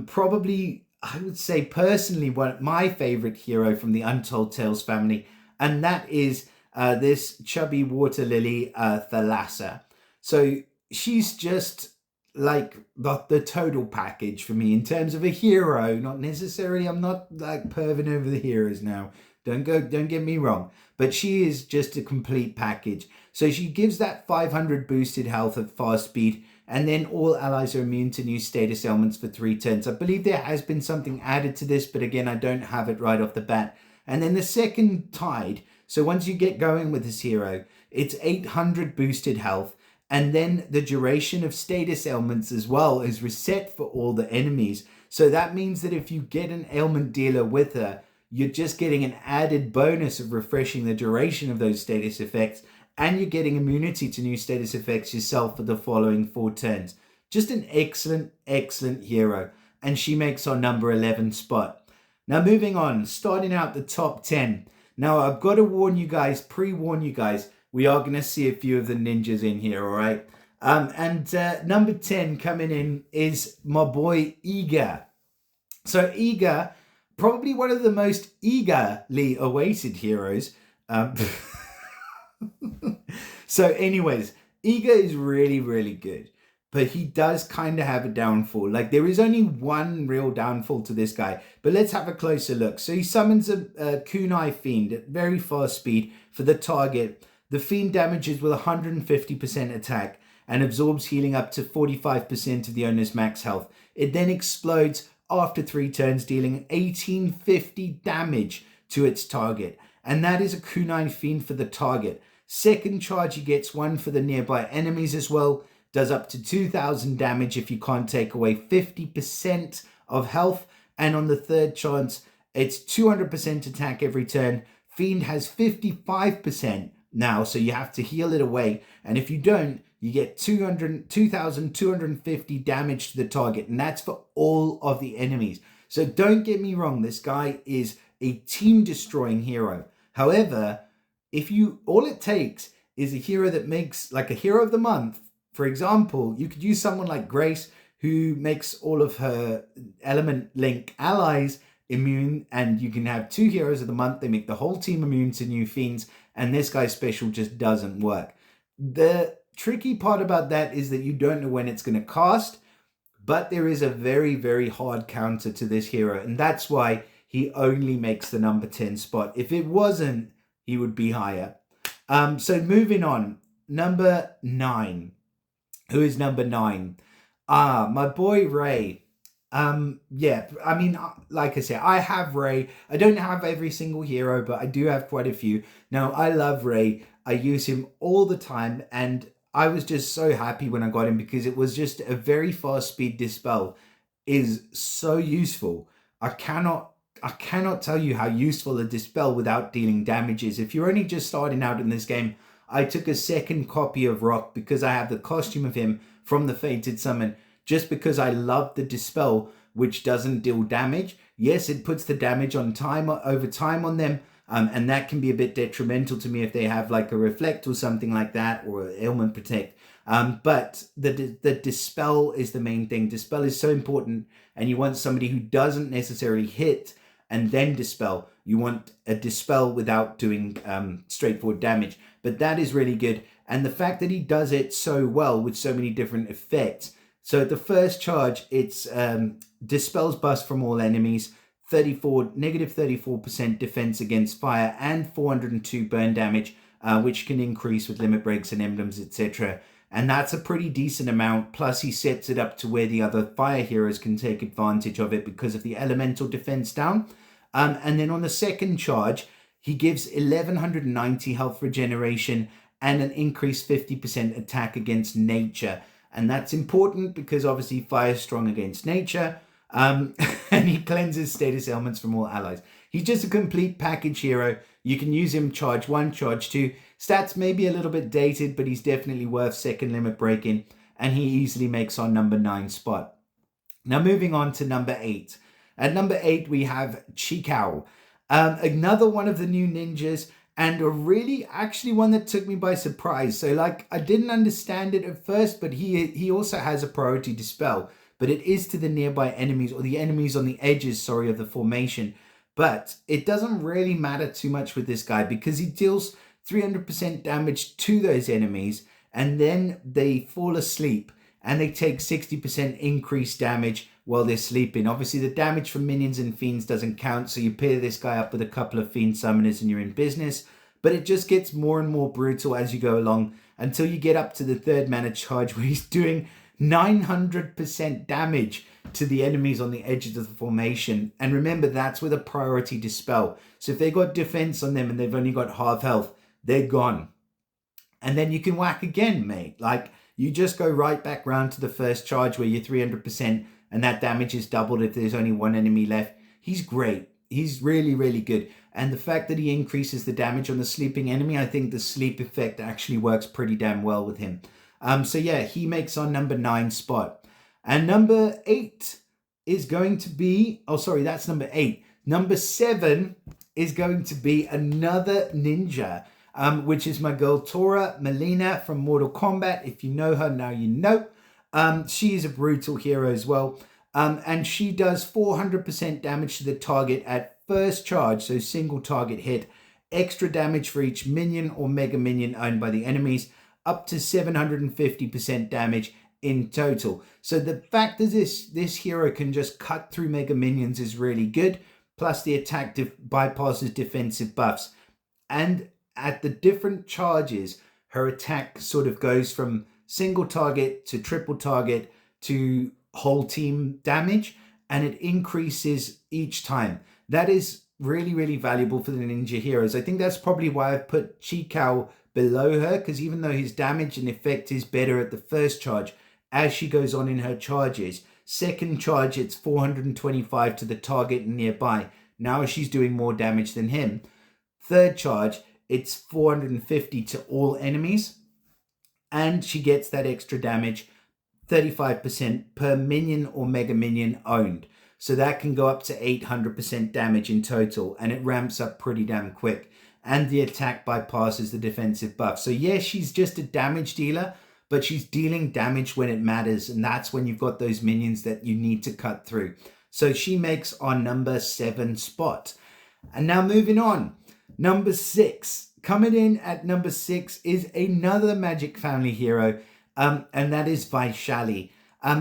probably, I would say personally, my favorite hero from the Untold Tales family. And that is this chubby water lily, Thalassa. So she's just like the total package for me in terms of a hero. Not necessarily, I'm not like perving over the heroes now. Don't get me wrong. But she is just a complete package. So she gives that 500 boosted health at fast speed, and then all allies are immune to new status ailments for 3 turns. I believe there has been something added to this, but again, I don't have it right off the bat. And then the second tide, so once you get going with this hero, it's 800 boosted health, and then the duration of status ailments as well is reset for all the enemies. So that means that if you get an ailment dealer with her, you're just getting an added bonus of refreshing the duration of those status effects, and you're getting immunity to new status effects yourself for the following 4 turns. Just an excellent, excellent hero. And she makes our number 11 spot. Now moving on, starting out the top 10. Now I've got to warn you guys, pre-warn you guys, we are going to see a few of the ninjas in here, all right? And number 10 coming in is my boy Eager. So Eager, probably one of the most eagerly awaited heroes. So anyways, Eager is really, really good. But he does kind of have a downfall. Like, there is only one real downfall to this guy. But let's have a closer look. So he summons a kunai fiend at very fast speed for the target. The fiend damages with 150% attack and absorbs healing up to 45% of the owner's max health. It then explodes after 3 turns, dealing 1850 damage to its target. And that is a kunai fiend for the target. Second charge, he gets 1 for the nearby enemies as well. Does up to 2,000 damage if you can't take away 50% of health. And on the third chance, it's 200% attack every turn. Fiend has 55% now, so you have to heal it away. And if you don't, you get 2,250 damage to the target. And that's for all of the enemies. So don't get me wrong, this guy is a team-destroying hero. However, all it takes is a hero that makes, like, a hero of the month. For example, you could use someone like Grace, who makes all of her element link allies immune, and you can have 2 heroes of the month. They make the whole team immune to new fiends, and this guy's special just doesn't work. The tricky part about that is that you don't know when it's going to cast, but there is a very, very hard counter to this hero, and that's why he only makes the number 10 spot. If it wasn't, he would be higher. So moving on, number 9. Who is number 9? My boy Ray. Yeah, I mean, like I said, I have Ray. I don't have every single hero, but I do have quite a few. Now, I love Ray. I use him all the time, and I was just so happy when I got him because it was just a very fast speed dispel is so useful. I cannot tell you how useful a dispel without dealing damage is. If you're only just starting out in this game, I took a second copy of Rock because I have the costume of him from the Fated Summon, just because I love the Dispel, which doesn't deal damage. Yes, it puts the damage on over time on them, and that can be a bit detrimental to me if they have like a Reflect or something like that, or Ailment Protect. But the Dispel is the main thing. Dispel is so important, and you want somebody who doesn't necessarily hit and then Dispel. You want a Dispel without doing straightforward damage. But that is really good. And the fact that he does it so well with so many different effects. So at the first charge, it's Dispels Bust from all enemies, negative 34% defense against fire, and 402 burn damage, which can increase with limit breaks and emblems, etc. And that's a pretty decent amount. Plus, he sets it up to where the other fire heroes can take advantage of it because of the elemental defense down. And then on the second charge, he gives 1190 health regeneration and an increased 50% attack against nature. And that's important because obviously fire is strong against nature. And he cleanses status ailments from all allies. He's just a complete package hero. You can use him charge 1, charge 2. Stats may be a little bit dated, but he's definitely worth second limit breaking. And he easily makes our number 9 spot. Now moving on to number 8. At number 8, we have Chikao. Another one of the new ninjas, and a really actually one that took me by surprise. So like, I didn't understand it at first, but he also has a priority dispel, but it is to the nearby enemies, or the enemies on the edges, of the formation. But it doesn't really matter too much with this guy because he deals 300% damage to those enemies, and then they fall asleep and they take 60% increased damage while they're sleeping. Obviously, the damage from minions and fiends doesn't count, so you pair this guy up with a couple of fiend summoners and you're in business. But it just gets more and more brutal as you go along until you get up to the third mana charge, where he's doing 900% damage to the enemies on the edges of the formation. And remember, that's with a priority dispel. So if they got defense on them and they've only got half health, they're gone. And then you can whack again, mate. Like, you just go right back round to the first charge where you're 300%, and that damage is doubled if there's only one enemy left. He's great. He's really, really good. And the fact that he increases the damage on the sleeping enemy, I think the sleep effect actually works pretty damn well with him. So yeah, he makes our number 9 spot. And number 8 is going to be, oh sorry, that's number 8. Number 7 is going to be another ninja. which is my girl Tora Melina from Mortal Kombat. If you know her, now you know. She is a brutal hero as well. And she does 400% damage to the target at first charge, so single target hit, extra damage for each minion or mega minion owned by the enemies, up to 750% damage in total. So the fact that this hero can just cut through mega minions is really good. Plus the attack bypasses defensive buffs. And at the different charges, her attack sort of goes from single target to triple target to whole team damage, and it increases each time. That is really, really valuable for the ninja heroes. I think that's probably why I've put Chikao below her, because even though his damage and effect is better at the first charge, as she goes on in her charges, second charge it's 425 to the target and nearby. Now she's doing more damage than him. Third charge, it's 450 to all enemies, and she gets that extra damage 35% per minion or mega minion owned. So that can go up to 800% damage in total, and it ramps up pretty damn quick. And the attack bypasses the defensive buff. So yeah, she's just a damage dealer, but she's dealing damage when it matters, and that's when you've got those minions that you need to cut through. So she makes our number 7 spot. And now moving on, number 6. Coming in at number 6 is another Magic Family hero, and that is Vaishali. I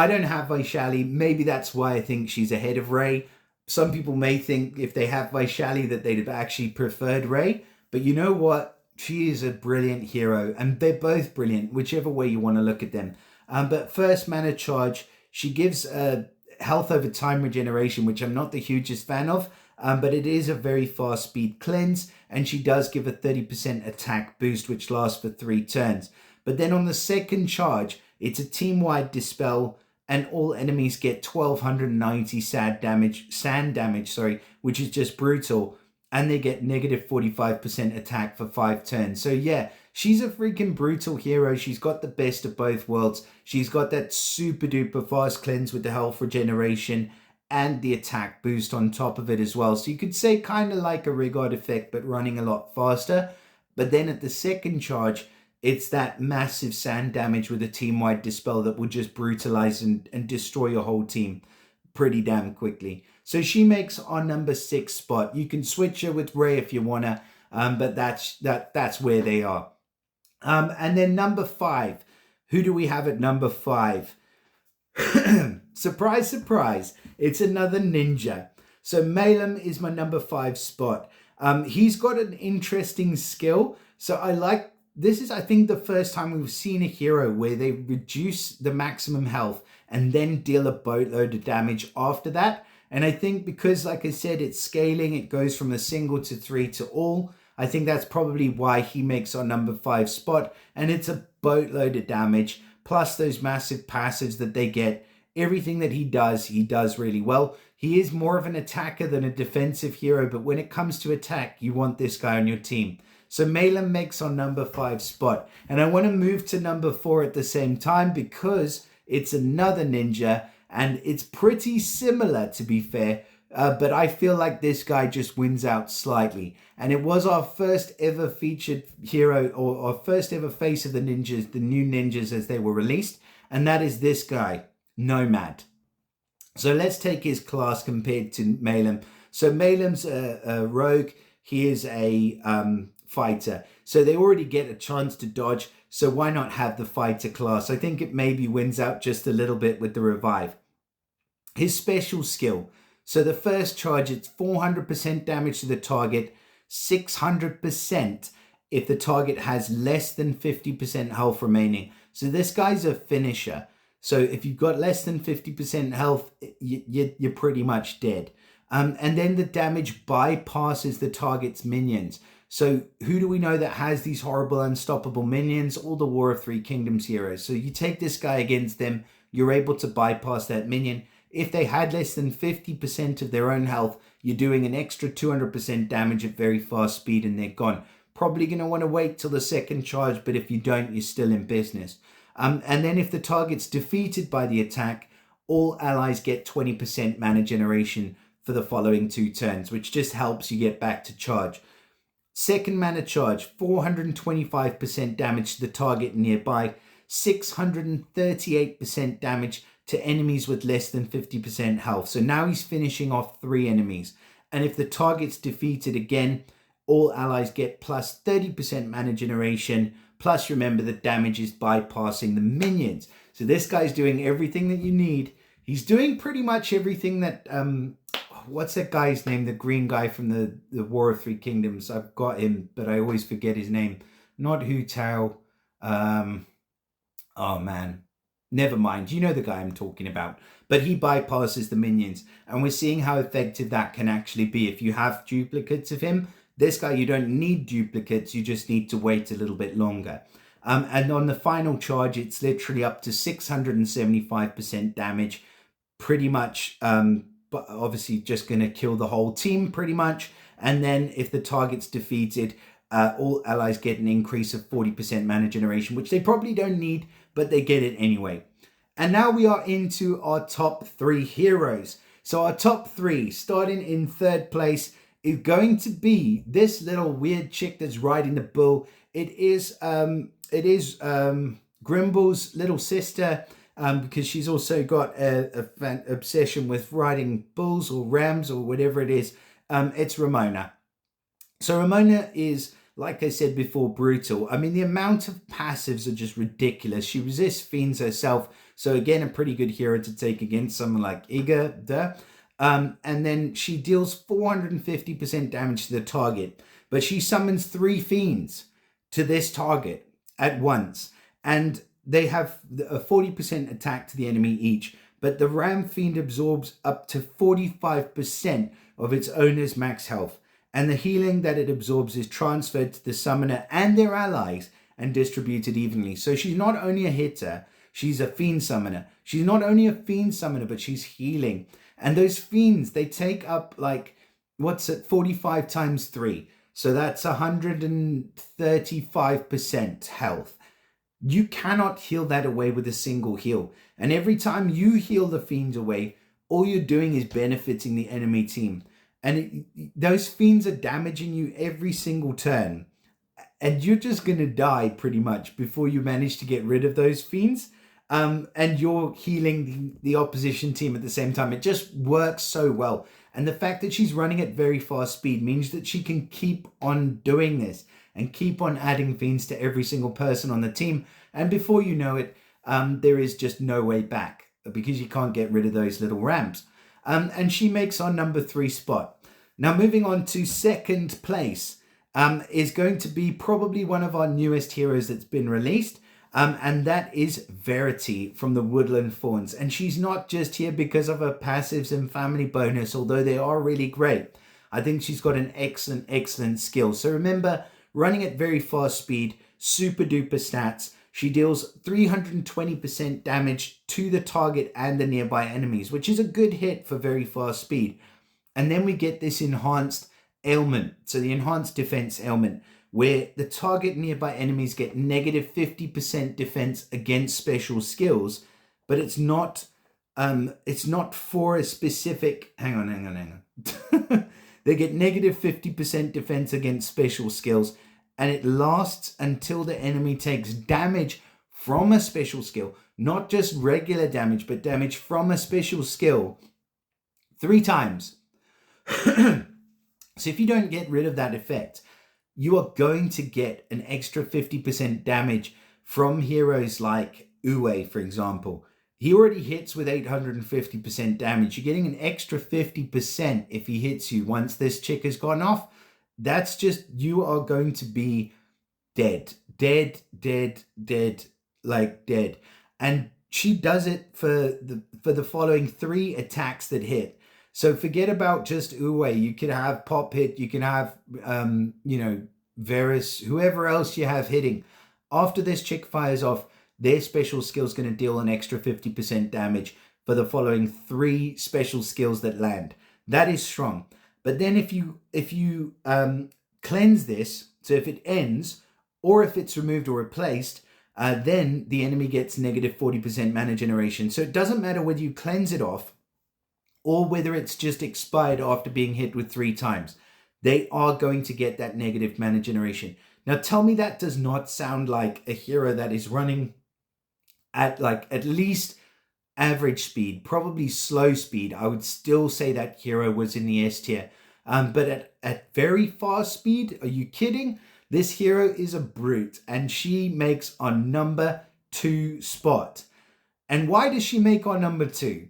don't have Vaishali. Maybe that's why I think she's ahead of Rey. Some people may think if they have Vaishali that they'd have actually preferred Rey. But you know what? She is a brilliant hero, and they're both brilliant, whichever way you want to look at them. But first mana charge, she gives health over time regeneration, which I'm not the hugest fan of. But it is a very fast speed cleanse, and she does give a 30% attack boost, which lasts for 3 turns. But then on the second charge, it's a team-wide dispel, and all enemies get 1290 sand damage, which is just brutal. And they get negative 45% attack for 5 turns. So yeah, she's a freaking brutal hero. She's got the best of both worlds. She's got that super duper fast cleanse with the health regeneration and the attack boost on top of it as well. So you could say kind of like a Rigard effect, but running a lot faster. But then at the second charge, it's that massive sand damage with a team-wide dispel that will just brutalize and destroy your whole team pretty damn quickly. So she makes our number 6 spot. You can switch her with Rey if you wanna, but that's where they are. And then number 5. Who do we have at number 5? Surprise, surprise. It's another ninja. So Malum is my number 5 spot. He's got an interesting skill. So this is, I think, the first time we've seen a hero where they reduce the maximum health and then deal a boatload of damage after that. And I think because, like I said, it's scaling, it goes from a single to 3 to all. I think that's probably why he makes our number 5 spot. And it's a boatload of damage, plus those massive passives that they get. Everything that he does really well. He is more of an attacker than a defensive hero, but when it comes to attack, you want this guy on your team. So Malum makes our number 5 spot. And I want to move to number 4 at the same time because it's another ninja, and it's pretty similar, to be fair. But I feel like this guy just wins out slightly. And it was our first ever featured hero, or our first ever face of the ninjas, the new ninjas as they were released. And that is this guy, Nomad. So let's take his class compared to Malum. So Malum's a rogue. He is a fighter. So they already get a chance to dodge. So why not have the fighter class? I think it maybe wins out just a little bit with the revive. His special skill. So the first charge, it's 400% damage to the target, 600% if the target has less than 50% health remaining. So this guy's a finisher. So if you've got less than 50% health, you're pretty much dead. And then the damage bypasses the target's minions. So who do we know that has these horrible unstoppable minions? All the War of Three Kingdoms heroes. So you take this guy against them, you're able to bypass that minion. If they had less than 50% of their own health, you're doing an extra 200% damage at very fast speed and they're gone. Probably going to want to wait till the second charge, but if you don't, you're still in business. And then if the target's defeated by the attack, all allies get 20% mana generation for the following 2 turns, which just helps you get back to charge. Second mana charge, 425% damage to the target nearby, 638% damage to enemies with less than 50% health. So now he's finishing off 3 enemies. And if the target's defeated again, all allies get plus 30% mana generation. Plus, remember that damage is bypassing the minions. So this guy's doing everything that you need. He's doing pretty much everything that... what's that guy's name? The green guy from the War of Three Kingdoms. I've got him, but I always forget his name. Not Hu Tao. Oh, man. Never mind. You know the guy I'm talking about. But he bypasses the minions. And we're seeing how effective that can actually be. If you have duplicates of him, this guy, you don't need duplicates. You just need to wait a little bit longer. And on the final charge, it's literally up to 675% damage. Pretty much... but obviously just going to kill the whole team pretty much. And then if the target's defeated, all allies get an increase of 40% mana generation, which they probably don't need, but they get it anyway. And now we are into our top 3 heroes. So our top 3, starting in 3rd place, is going to be this little weird chick that's riding the bull. It is Grimble's little sister, because she's also got an obsession with riding bulls or rams or whatever it is. It's Ramona. So Ramona is, like I said before, brutal. I mean, the amount of passives are just ridiculous. She resists fiends herself. So again, a pretty good hero to take against someone like Iga. And then she deals 450% damage to the target. But she summons 3 fiends to this target at once. And they have a 40% attack to the enemy each, but the Ram Fiend absorbs up to 45% of its owner's max health, and the healing that it absorbs is transferred to the summoner and their allies and distributed evenly. So she's not only a hitter, she's a fiend summoner. She's not only a fiend summoner, but she's healing. And those fiends, they take up 45 times 3. So that's 135% health. You cannot heal that away with a single heal. And every time you heal the fiends away, all you're doing is benefiting the enemy team. And those fiends are damaging you every single turn. And you're just going to die pretty much before you manage to get rid of those fiends. And you're healing the opposition team at the same time. It just works so well. And the fact that she's running at very fast speed means that she can keep on doing this and keep on adding fiends to every single person on the team. And before you know it, there is just no way back because you can't get rid of those little rams. And she makes our number 3 spot. Now, moving on to 2nd place is going to be probably one of our newest heroes that's been released. And that is Verity from the Woodland Fawns. And she's not just here because of her passives and family bonus, although they are really great. I think she's got an excellent skill. So remember, running at very fast speed, super duper stats. She deals 320% damage to the target and the nearby enemies, which is a good hit for very fast speed. And then we get this enhanced ailment. So the enhanced defense ailment, where the target nearby enemies get negative 50% defense against special skills, but it's not for a specific, hang on. They get negative 50% defense against special skills, and it lasts until the enemy takes damage from a special skill, not just regular damage, but damage from a special skill 3 times. So if you don't get rid of that effect, you are going to get an extra 50% damage from heroes like Uwe, for example. He already hits with 850% damage. You're getting an extra 50% if he hits you once this chick has gone off. That's just, you are going to be dead. Dead. And she does it for the following 3 attacks that hit. So forget about just Uwe. You could have Pop Hit. You can have, Varus, whoever else you have hitting. After this chick fires off, their special skill is going to deal an extra 50% damage for the following 3 special skills that land. That is strong. But then if you cleanse this, so if it ends, or if it's removed or replaced, then the enemy gets negative 40% mana generation. So it doesn't matter whether you cleanse it off or whether it's just expired after being hit with 3 times. they are going to get that negative mana generation. Now tell me that does not sound like a hero that is running at like at least average speed, probably slow speed. I would still say that hero was in the S tier. But at very fast speed, are you kidding? This hero is a brute, and she makes our number 2 spot. And why does she make our number 2?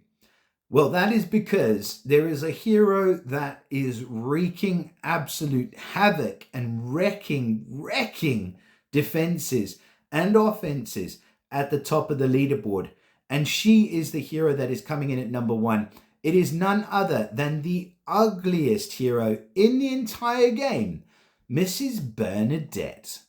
Well, that is because there is a hero that is wreaking absolute havoc and wrecking defenses and offenses at the top of the leaderboard. And she is the hero that is coming in at number 1. It is none other than the ugliest hero in the entire game, Mrs. Bernadette,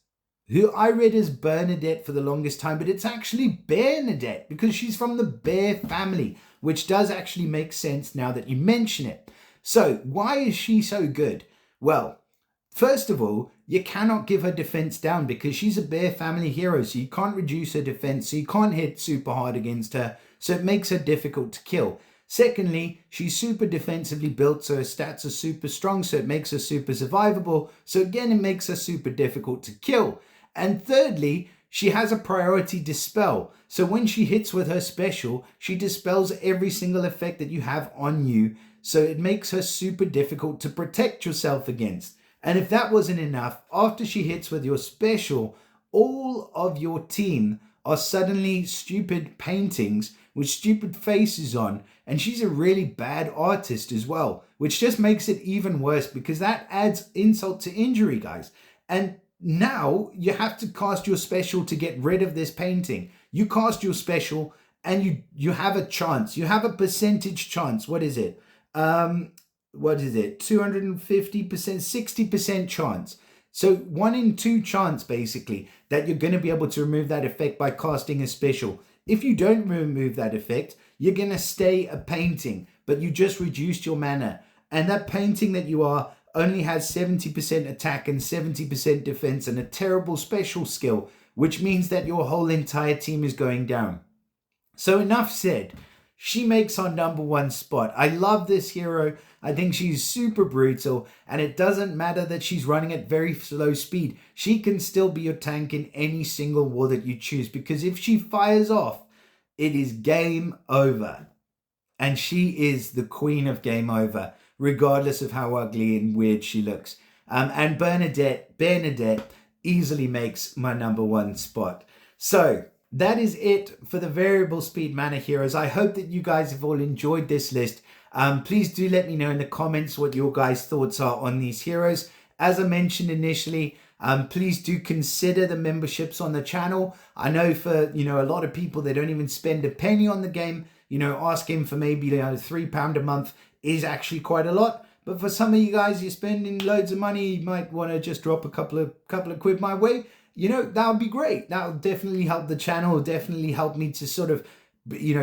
who I read as Bernadette for the longest time, but it's actually Bernadette because she's from the bear family, which does actually make sense now that you mention it. So why is she so good? Well, first of all, you cannot give her defense down because she's a bear family hero, so you can't reduce her defense, so you can't hit super hard against her, so it makes her difficult to kill. Secondly, she's super defensively built, so her stats are super strong, so it makes her super survivable, so again it makes her super difficult to kill. And thirdly, she has a priority dispel, so when she hits with her special, she dispels every single effect that you have on you, so it makes her super difficult to protect yourself against. And if that wasn't enough, after she hits with your special, all of your team are suddenly stupid paintings with stupid faces on, and she's a really bad artist as well, which just makes it even worse because that adds insult to injury, guys. And now you have to cast your special to get rid of this painting. You cast your special and you have a chance. You have a percentage chance. What is it? 250%, 60% chance. So 1 in 2 chance basically that you're going to be able to remove that effect by casting a special. If you don't remove that effect, you're going to stay a painting, but you just reduced your mana. And that painting that you are only has 70% attack and 70% defense and a terrible special skill, which means that your whole entire team is going down. So enough said. She makes our number 1 spot. I love this hero. I think she's super brutal, and it doesn't matter that she's running at very slow speed. She can still be your tank in any single war that you choose, because if she fires off, it is game over. And she is the queen of game over, regardless of how ugly and weird she looks. And Bernadette easily makes my number 1 spot. So that is it for the variable speed mana heroes. I hope that you guys have all enjoyed this list. Please do let me know in the comments what your guys' thoughts are on these heroes. As I mentioned initially, please do consider the memberships on the channel. I know for a lot of people, they don't even spend a penny on the game. Asking for maybe £3 a month is actually quite a lot. But for some of you guys, you're spending loads of money. You might want to just drop a couple of quid my way. That would be great. That would definitely help the channel, definitely help me to sort of,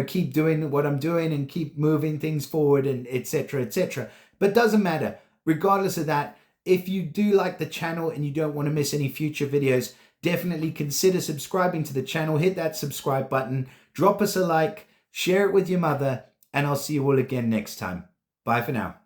keep doing what I'm doing and keep moving things forward and etc, etc. But doesn't matter. Regardless of that, if you do like the channel and you don't want to miss any future videos, definitely consider subscribing to the channel. Hit that subscribe button, drop us a like, share it with your mother, and I'll see you all again next time. Bye for now.